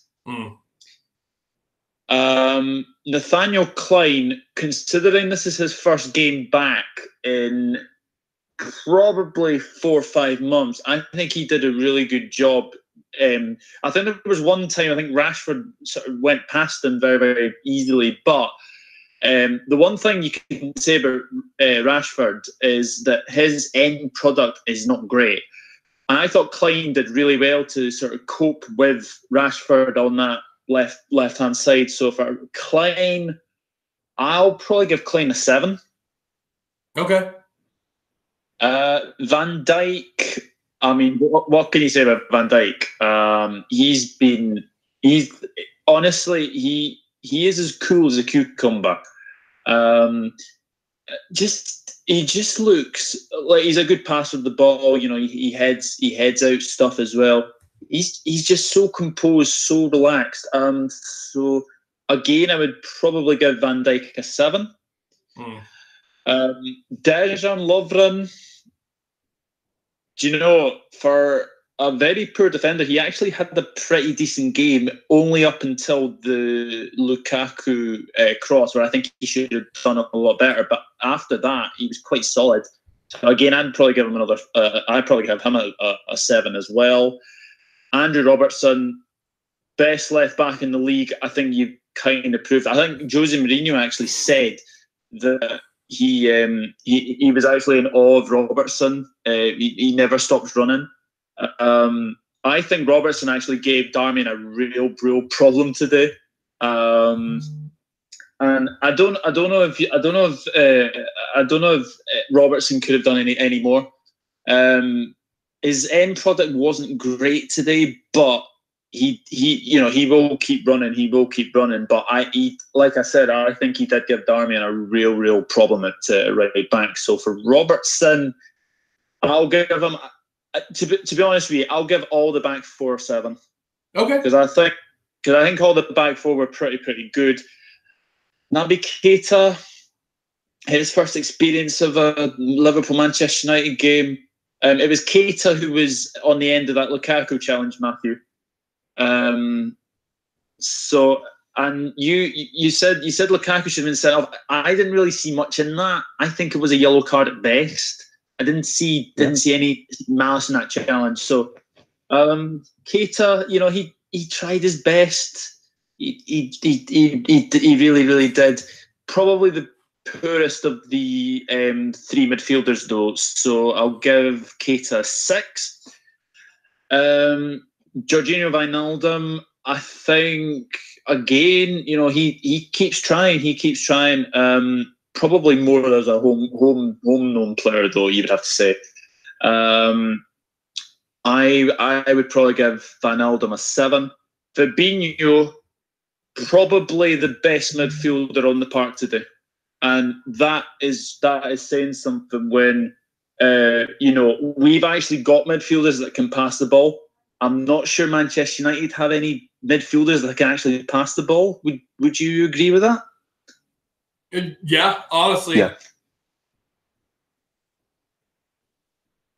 Nathaniel Klein, considering this is his first game back in probably 4 or 5 months, I think he did a really good job. I think there was one time I think Rashford sort of went past him very, very easily. But the one thing you can say about Rashford is that his end product is not great. And I thought Klein did really well to sort of cope with Rashford on that left-hand side. So for Klein, I'll probably give Klein a 7. Okay. Van Dijk, I mean, what can you say about Van Dijk? He's honestly, he is as cool as a cucumber. He just looks like he's a good passer of the ball. You know, he heads out stuff as well. He's just so composed, so relaxed. So again, I would probably give Van Dijk a 7. Dejan Lovren, do you know, for a very poor defender, he actually had a pretty decent game only up until the Lukaku cross, where I think he should have done a lot better. But after that, he was quite solid. So again, I'd probably give him a 7 as well. Andrew Robertson, best left back in the league. I think you kind of proved. I think Jose Mourinho actually said that he was actually in awe of Robertson. He never stops running. I think Robertson actually gave Darmian a real problem today. And I don't know if Robertson could have done any more. His end product wasn't great today, but he will keep running. He will keep running. But like I said, I think he did give Darmian a real problem at right back. So for Robertson, I'll give him. To be honest with you, I'll give all the back 4 or 7. Okay. Because I think all the back 4 were pretty good. Naby Keita, his first experience of a Liverpool-Manchester United game. It was Keita who was on the end of that Lukaku challenge, Matthew. So, and you said Lukaku should have been sent off. I didn't really see much in that. I think it was a yellow card at best. I didn't see any malice in that challenge. So, Keita, you know, he tried his best. He really did. Probably the poorest of the 3 midfielders, though. So I'll give Keita a 6. Jorginho Wijnaldum, I think again, you know, he keeps trying. Probably more as a home known player, though, you would have to say. I would probably give Wijnaldum a 7. Fabinho, probably the best midfielder on the park today, and that is saying something when you know, we've actually got midfielders that can pass the ball. I'm not sure Manchester United have any midfielders that can actually pass the ball. Would you agree with that? Yeah, honestly. Yeah.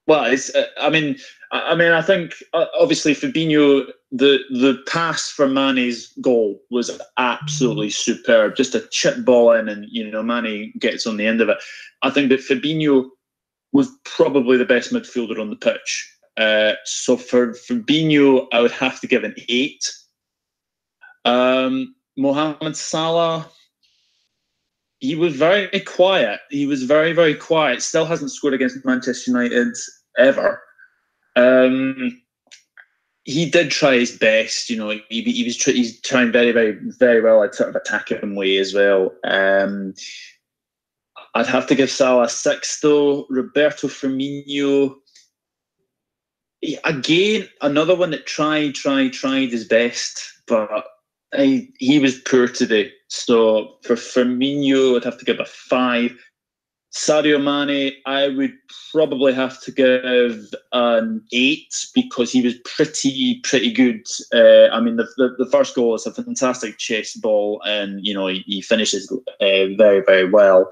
Well, it's. I mean, I think obviously Fabinho, the pass for Mane's goal was absolutely superb. Just a chip ball in, and you know, Mane gets on the end of it. I think that Fabinho was probably the best midfielder on the pitch. So for Fabinho, I would have to give an 8. Mohamed Salah, he was very quiet. He was very quiet. Still hasn't scored against Manchester United ever. He did try his best. You know, he's trying very well at sort of attacking way as well. I'd have to give Salah a 6 though. Roberto Firmino, again, another one that tried his best, but he was poor today. So for Firmino, I'd have to give a 5. Sadio Mane, I would probably have to give an 8 because he was pretty good. I mean, the first goal is a fantastic chase ball, and he finishes very, very well.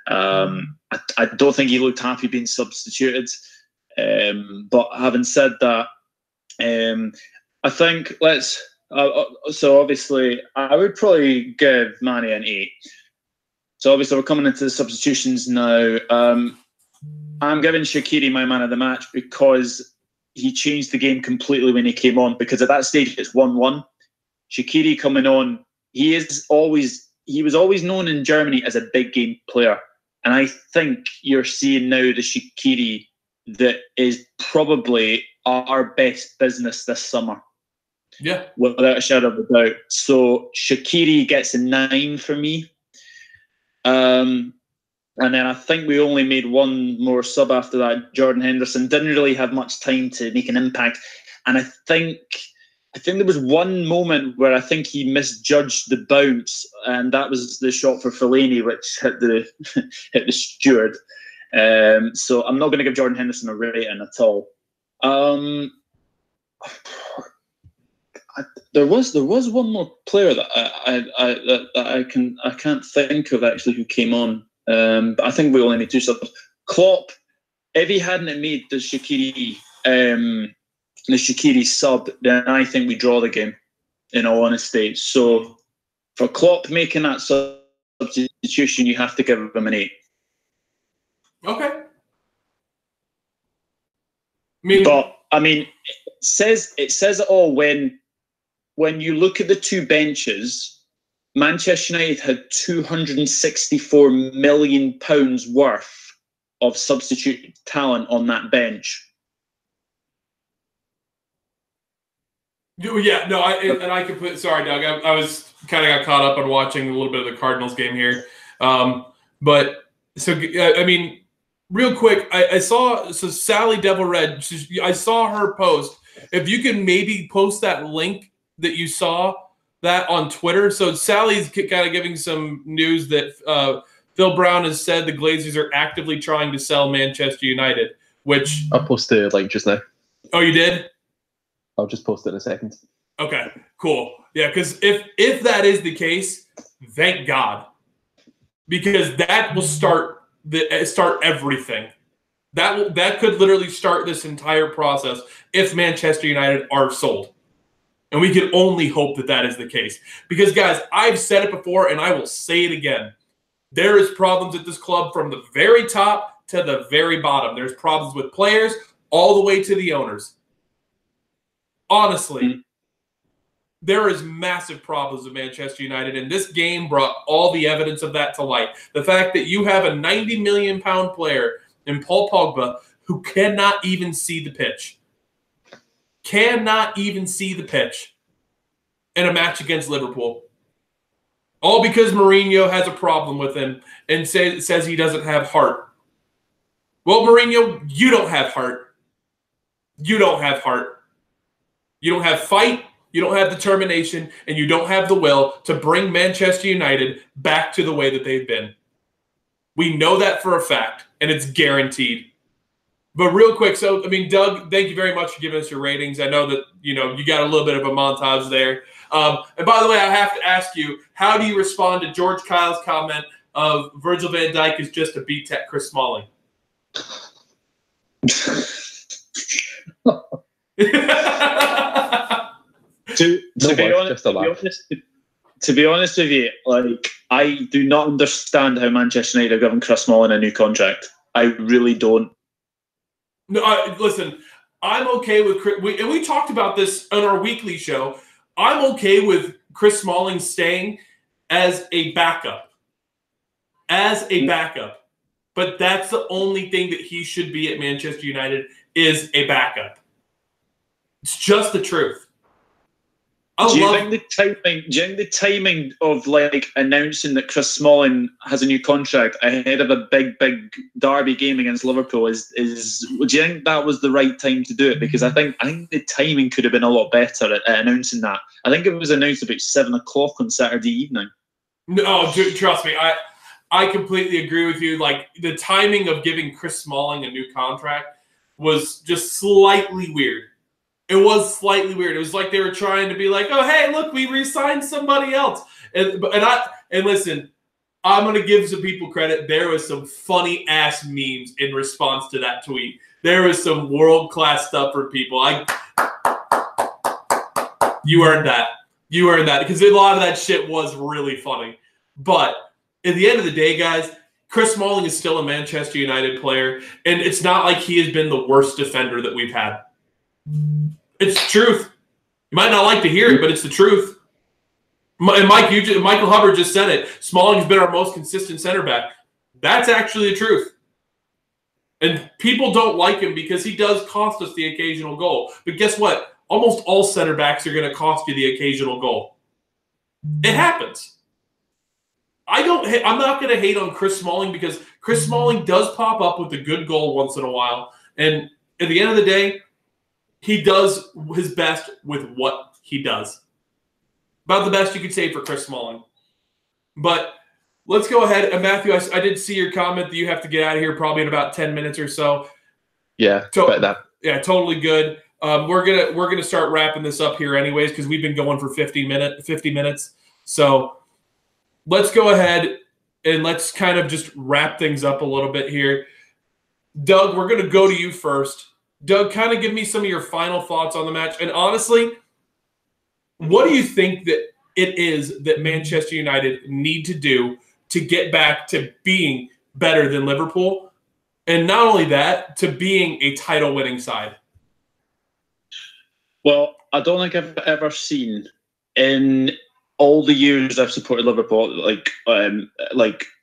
I don't think he looked happy being substituted. But having said that, I think so obviously, I would probably give Mane an 8. So obviously we're coming into the substitutions now. I'm giving Shaqiri my man of the match because he changed the game completely when he came on. Because at that stage it's 1-1. Shaqiri coming on, he was always known in Germany as a big game player, and I think you're seeing now the Shaqiri that is probably our best business this summer. Yeah, without a shadow of a doubt. So Shaqiri gets a 9 for me. And then I think we only made one more sub after that. Jordan Henderson didn't really have much time to make an impact, and I think there was one moment where I think he misjudged the bounce, and that was the shot for Fellaini, which hit the steward. So I'm not going to give Jordan Henderson a rating at all. There was one more player that I can't think of actually who came on. But I think we only need 2 subs. Klopp, if he hadn't made the Shaqiri sub, then I think we draw the game, in all honesty. So for Klopp making that substitution, you have to give him an 8. Okay. I mean, it says it all when you look at the 2 benches. Manchester United had £264 million worth of substitute talent on that bench. Yeah, no, I can put. Sorry, Doug. I was kind of got caught up on watching a little bit of the Cardinals game here, but so I mean, real quick, I saw Sally Devil Red. I saw her post. If you can maybe post that link that you saw that on Twitter. So Sally's kind of giving some news that Phil Brown has said the Glazers are actively trying to sell Manchester United, which I'll post the link just now. Oh, you did? I'll just post it in a second. Okay, cool. Yeah, because if that is the case, thank God, because that will start everything. That could literally start this entire process if Manchester United are sold. And we can only hope that that is the case. Because, guys, I've said it before, and I will say it again. There is problems at this club from the very top to the very bottom. There's problems with players all the way to the owners. Honestly, there is massive problems with Manchester United, and this game brought all the evidence of that to light. The fact that you have a £90 million player in Paul Pogba who cannot even see the pitch. Cannot even see the pitch in a match against Liverpool. All because Mourinho has a problem with him and says he doesn't have heart. Well, Mourinho, you don't have heart. You don't have heart. You don't have fight, you don't have determination, and you don't have the will to bring Manchester United back to the way that they've been. We know that for a fact, and it's guaranteed. But real quick, so, I mean, Doug, thank you very much for giving us your ratings. I know that, you got a little bit of a montage there. And by the way, I have to ask you, how do you respond to George Kyle's comment of Virgil van Dijk is just a B-Tech Chris Smalling? To be honest with you, like, I do not understand how Manchester United are giving Chris Smalling a new contract. I really don't. No, listen, I'm okay with Chris. And we talked about this on our weekly show. I'm okay with Chris Smalling staying as a backup. But that's the only thing that he should be at Manchester United is a backup. It's just the truth. Do you think the timing of like announcing that Chris Smalling has a new contract ahead of a big derby game against Liverpool is do you think that was the right time to do it? Because I think the timing could have been a lot better at announcing that. I think it was announced about 7 o'clock on Saturday evening. No, trust me, I completely agree with you. Like, the timing of giving Chris Smalling a new contract was just slightly weird. It was slightly weird. It was like they were trying to be like, "Oh, hey, look, we re-signed somebody else." And listen, I'm gonna give some people credit. There was some funny ass memes in response to that tweet. There was some world-class stuff for people. You earned that. You earned that, because a lot of that shit was really funny. But at the end of the day, guys, Chris Smalling is still a Manchester United player, and it's not like he has been the worst defender that we've had. It's the truth. You might not like to hear it, but it's the truth. And Michael Hubbard just said it. Smalling's been our most consistent center back. That's actually the truth. And people don't like him because he does cost us the occasional goal. But guess what? Almost all center backs are going to cost you the occasional goal. It happens. I'm not going to hate on Chris Smalling, because Chris Smalling does pop up with a good goal once in a while. And at the end of the day, he does his best with what he does. About the best you could say for Chris Smalling. But let's go ahead. And Matthew, I did see your comment that you have to get out of here probably in about 10 minutes or so. Yeah, yeah, totally good. We're gonna start wrapping this up here anyways, because we've been going for 50 minutes. So let's go ahead and let's kind of just wrap things up a little bit here. Doug, we're gonna go to you first. Doug, kind of give me some of your final thoughts on the match. And honestly, what do you think that it is that Manchester United need to do to get back to being better than Liverpool? And not only that, to being a title-winning side? Well, I don't think I've ever seen, in all the years I've supported Liverpool, like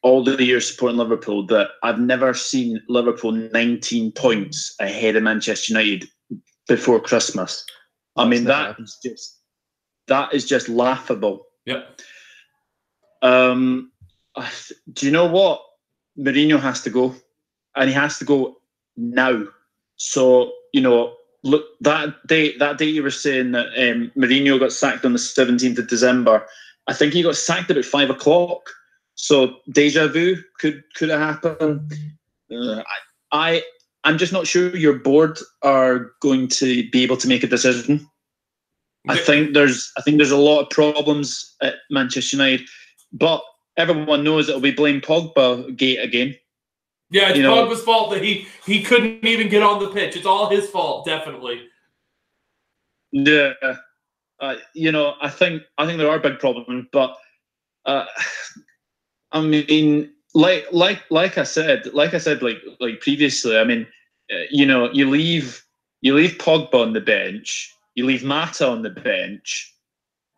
all the years supporting Liverpool, that I've never seen Liverpool 19 points ahead of Manchester United before Christmas. I mean, that is just laughable. Yep. Do you know what? Mourinho has to go, and he has to go now. So, look, that day you were saying that Mourinho got sacked on the 17th of December. I think he got sacked about 5 o'clock. So deja vu could have happened. I'm just not sure your board are going to be able to make a decision. I think there's a lot of problems at Manchester United, but everyone knows it'll be blame Pogba gate again. Yeah, it's Pogba's fault that he couldn't even get on the pitch. It's all his fault, definitely. Yeah, I think there are big problems, but I mean, like I said, like previously, I mean, you leave Pogba on the bench, you leave Mata on the bench.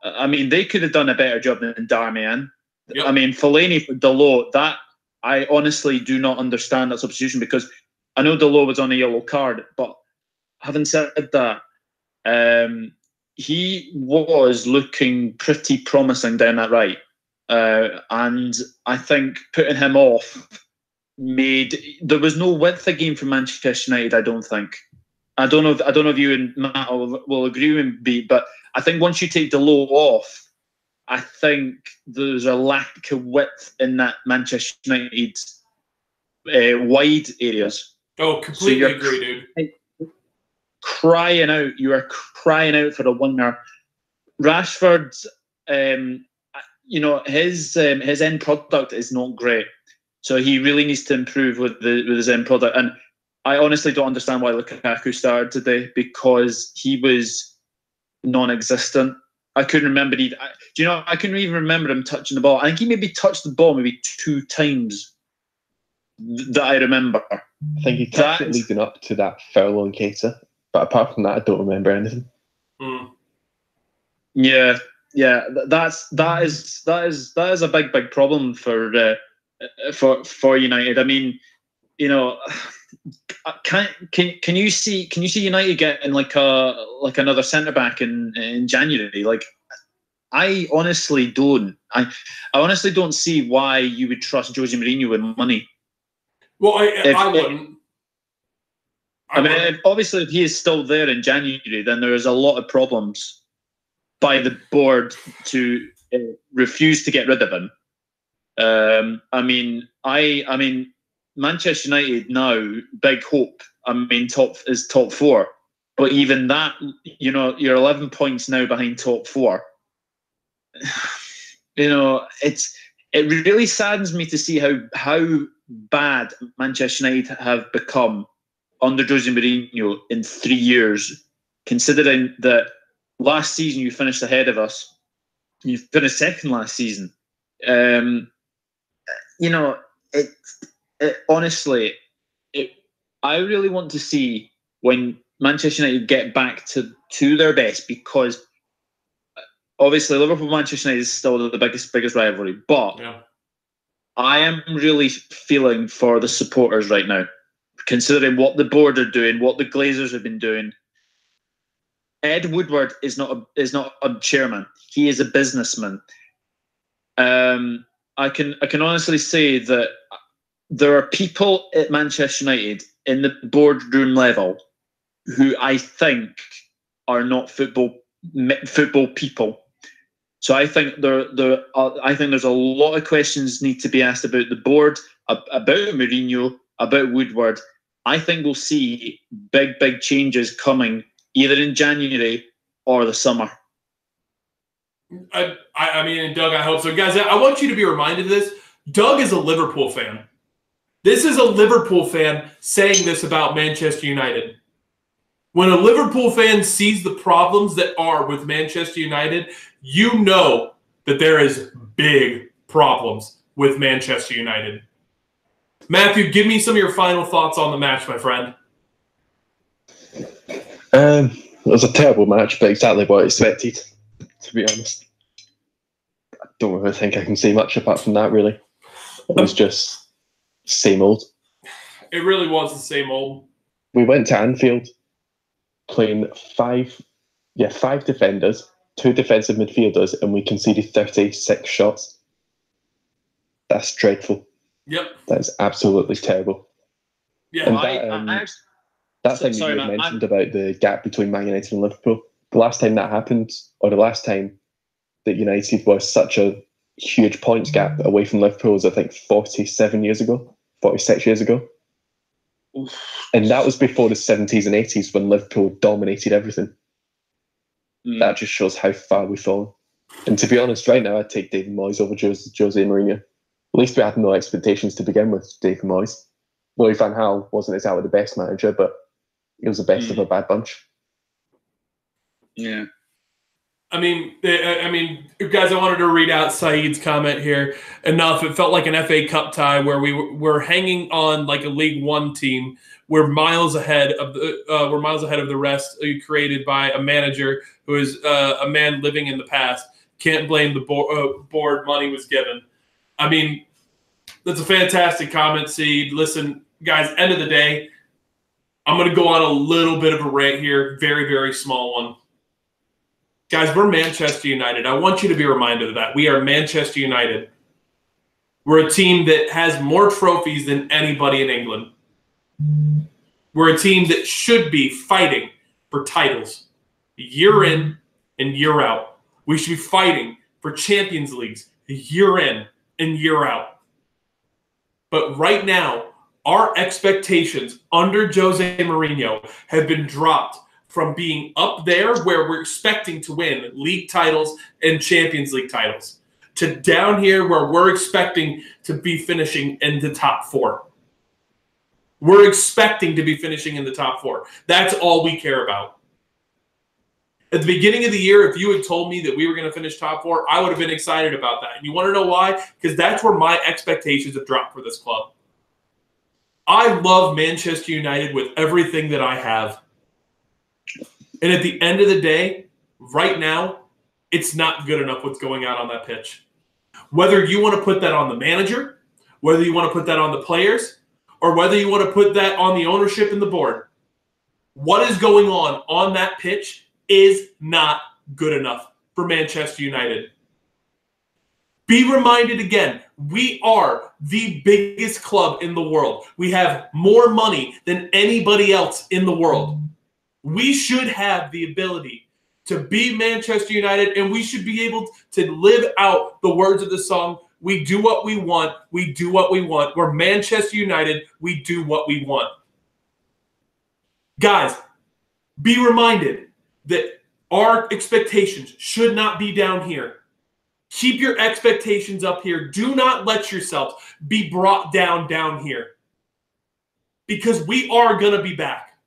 I mean, they could have done a better job than Darmian. Yep. I mean, Fellaini for Dalot, that I honestly do not understand that substitution, because I know Dalot was on a yellow card, but having said that, he was looking pretty promising down that right. And I think putting him off there was no width again for Manchester United, I don't think. I don't know if you and Matt will agree with me, but I think once you take Dalot off, I think there's a lack of width in that Manchester United wide areas. Oh, completely agree, dude. You are crying out for a winger. Rashford, his end product is not great, so he really needs to improve with his end product. And I honestly don't understand why Lukaku started today, because he was non-existent. I couldn't remember. I couldn't even remember him touching the ball. I think he maybe touched the ball maybe 2 times that I remember. I think he touched it leading up to that foul on Keita, but apart from that, I don't remember anything. Yeah, that is a big problem for United. I mean, can you see United getting like another centre back in January? Like, I honestly don't. I honestly don't see why you would trust Jose Mourinho with money. Well, I wouldn't. I mean, obviously, if he is still there in January, then there is a lot of problems by the board to refuse to get rid of him. I mean, Manchester United now, big hope. I mean, top 4, but even that, you're 11 points now behind top 4. It really saddens me to see how bad Manchester United have become under Jose Mourinho in 3 years, considering that last season you finished ahead of us. You finished second last season. Honestly, I really want to see when Manchester United get back to their best, because obviously Liverpool Manchester United is still the biggest rivalry, but I am really feeling for the supporters right now, considering what the board are doing, what the Glazers have been doing. Ed Woodward is not a chairman; he is a businessman. I can honestly say that there are people at Manchester United in the boardroom level who I think are not football people. So I think there's a lot of questions need to be asked about the board, about Mourinho, about Woodward. I think we'll see big changes coming either in January or the summer. I mean, Doug, I hope so. Guys, I want you to be reminded of this. Doug is a Liverpool fan. This is a Liverpool fan saying this about Manchester United. When a Liverpool fan sees the problems that are with Manchester United, you know that there is big problems with Manchester United. Matthew, give me some of your final thoughts on the match, my friend. It was a terrible match, but exactly what I expected, to be honest. I don't really think I can say much apart from that, really. It was just same old. It really was the same old. We went to Anfield playing five defenders, 2 defensive midfielders, and we conceded 36 shots. That's dreadful. Yep. That is absolutely terrible. Yeah, and that thing you mentioned about the gap between Man United and Liverpool, the last time that happened, or the last time that United was such a huge points gap away from Liverpool was, I think, 46 years ago. Oof. And that was before the 70s and 80s when Liverpool dominated everything. That just shows how far we've fallen. And to be honest, right now, I'd take David Moyes over Jose Mourinho. At least we had no expectations to begin with, David Moyes. Louis van Gaal wasn't exactly the best manager, but he was the best of a bad bunch. Yeah. I mean, guys, I wanted to read out Saeed's comment here. Enough. It felt like an FA Cup tie where we were hanging on like a League One team. We're miles ahead of the rest, created by a manager who is a man living in the past. Can't blame the board. Money was given. I mean, that's a fantastic comment, Saeed. Listen, guys. End of the day, I'm going to go on a little bit of a rant here. Very, very small one. Guys, we're Manchester United. I want you to be reminded of that. We are Manchester United. We're a team that has more trophies than anybody in England. We're a team that should be fighting for titles year in and year out. We should be fighting for Champions Leagues year in and year out. But right now, our expectations under Jose Mourinho have been dropped from being up there where we're expecting to win league titles and Champions League titles to down here where we're expecting to be finishing in the top 4. We're expecting to be finishing in the top 4. That's all we care about. At the beginning of the year, if you had told me that we were going to finish top 4, I would have been excited about that. And you want to know why? Because that's where my expectations have dropped for this club. I love Manchester United with everything that I have. And at the end of the day, right now, it's not good enough what's going on that pitch. Whether you want to put that on the manager, whether you want to put that on the players, or whether you want to put that on the ownership and the board, what is going on that pitch is not good enough for Manchester United. Be reminded again, we are the biggest club in the world. We have more money than anybody else in the world. We should have the ability to be Manchester United, and we should be able to live out the words of the song, We do what we want. We do what we want. We're Manchester United. We do what we want. Guys, be reminded that our expectations should not be down here. Keep your expectations up here. Do not let yourselves be brought down here. Because we are going to be back.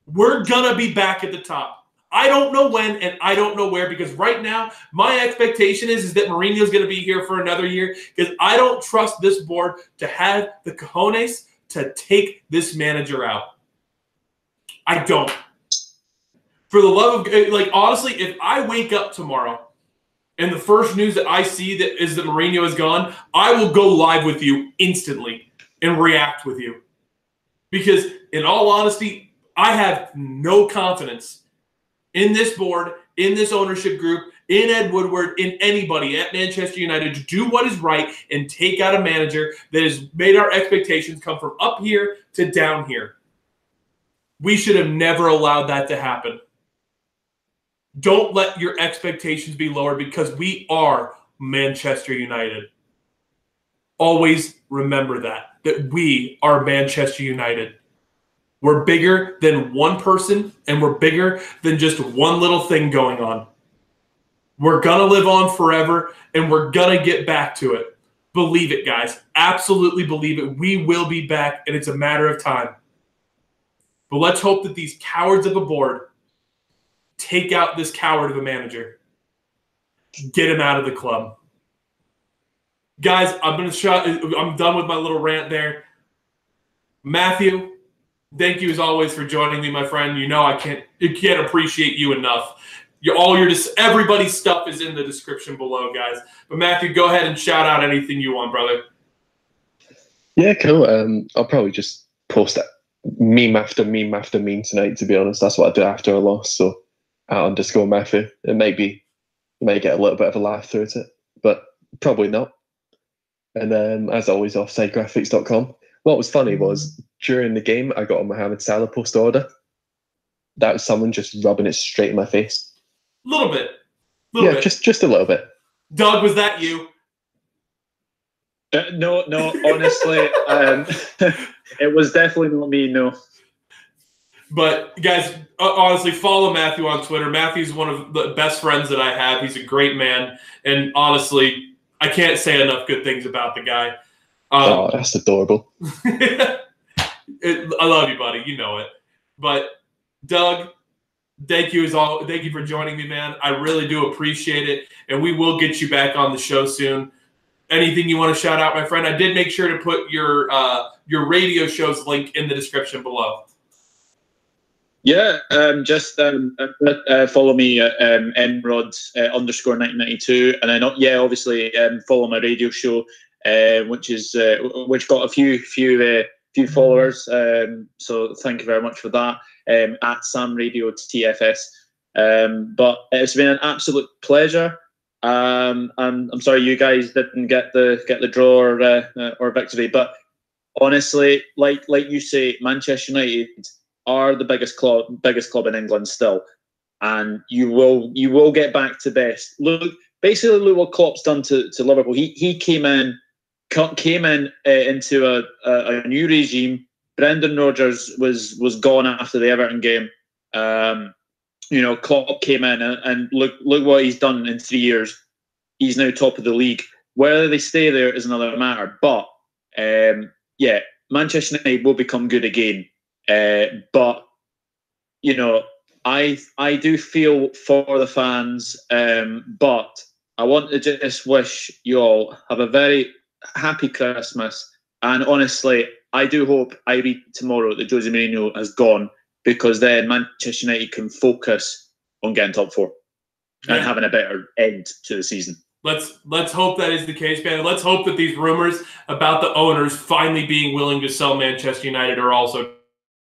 We're going to be back at the top. I don't know when and I don't know where, because right now my expectation is that Mourinho's going to be here for another year, because I don't trust this board to have the cojones to take this manager out. I don't. For the love of, like, honestly, if I wake up tomorrow and the first news that I see that is that Mourinho is gone, I will go live with you instantly and react with you. Because in all honesty, I have no confidence in this board, in this ownership group, in Ed Woodward, in anybody at Manchester United to do what is right and take out a manager that has made our expectations come from up here to down here. We should have never allowed that to happen. Don't let your expectations be lowered, because we are Manchester United. Always remember that we are Manchester United. We're bigger than one person, and we're bigger than just one little thing going on. We're going to live on forever, and we're going to get back to it. Believe it, guys. Absolutely believe it. We will be back, and it's a matter of time. But let's hope that these cowards of a board take out this coward of a manager. Get him out of the club. Guys, I'm done with my little rant there. Matthew, thank you as always for joining me, my friend. You know I can't appreciate you enough. Everybody's stuff is in the description below, guys. But Matthew, go ahead and shout out anything you want, brother. Yeah, cool. I'll probably just post meme after meme after meme tonight, to be honest. That's what I do after a loss. So @_Matthew. It might get a little bit of a laugh through it, but probably not. And then, as always, offsidegraphics.com. What was funny was, during the game, I got a Mohamed Salah post order. That was someone just rubbing it straight in my face. A little bit. Just a little bit. Doug, was that you? No, honestly, it was definitely not me, no. But, guys, honestly, follow Matthew on Twitter. Matthew's one of the best friends that I have. He's a great man. And, honestly, I can't say enough good things about the guy. Oh, that's adorable. I love you, buddy. You know it. But, Doug, thank you for joining me, man. I really do appreciate it. And we will get you back on the show soon. Anything you want to shout out, my friend? I did make sure to put your radio show's link in the description below. Yeah, just follow me at mrod_1992, and then obviously follow my radio show, which got a few followers. So thank you very much for that. At Sam Radio TFS. But it's been an absolute pleasure. I'm sorry you guys didn't get the draw or victory, but honestly, like you say, Manchester United are the biggest club in England still, and you will get back to best. Look what Klopp's done to Liverpool. He came in into a new regime. Brendan Rodgers was gone after the Everton game. Klopp came in and look what he's done in 3 years. He's now top of the league. Whether they stay there is another matter. But Manchester United will become good again. But I do feel for the fans. But I want to just wish you all have a very happy Christmas. And honestly, I do hope I read tomorrow that Jose Mourinho has gone, because then Manchester United can focus on getting top four and having a better end to the season. Let's hope that is the case, man. Let's hope that these rumors about the owners finally being willing to sell Manchester United are also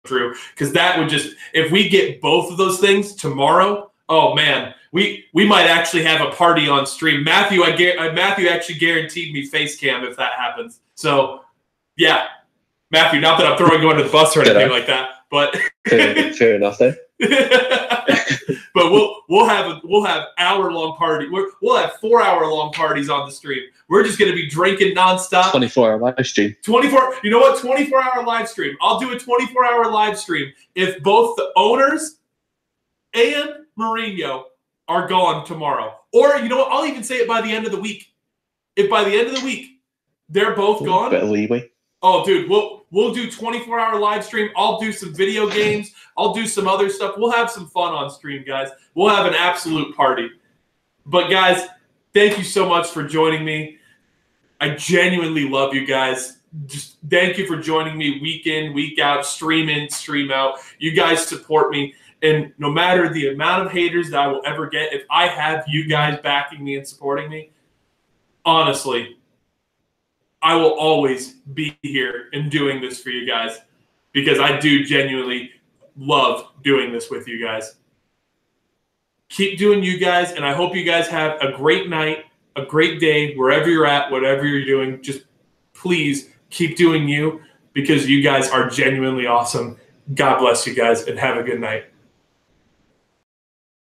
true, because that would just, if we get both of those things tomorrow, oh man, we might actually have a party on stream. Matthew actually guaranteed me face cam if that happens. So yeah, Matthew, not that I'm throwing you under the bus or anything like that, but fair enough, eh? But we'll have hour-long party. We'll have 4-hour-long parties on the stream. We're just going to be drinking nonstop. 24-hour live stream. 24. You know what? 24-hour live stream. I'll do a 24-hour live stream if both the owners and Mourinho are gone tomorrow. Or you know what? I'll even say it by the end of the week. If by the end of the week they're both gone, Bit of leeway. oh, dude, we'll do 24-hour live stream. I'll do some video games. I'll do some other stuff. We'll have some fun on stream, guys. We'll have an absolute party. But, guys, thank you so much for joining me. I genuinely love you guys. Just thank you for joining me week in, week out, stream in, stream out. You guys support me. And no matter the amount of haters that I will ever get, if I have you guys backing me and supporting me, honestly, I will always be here and doing this for you guys because I do genuinely love doing this with you guys. Keep doing you guys, and I hope you guys have a great night, a great day, wherever you're at, whatever you're doing. Just please keep doing you because you guys are genuinely awesome. God bless you guys, and have a good night.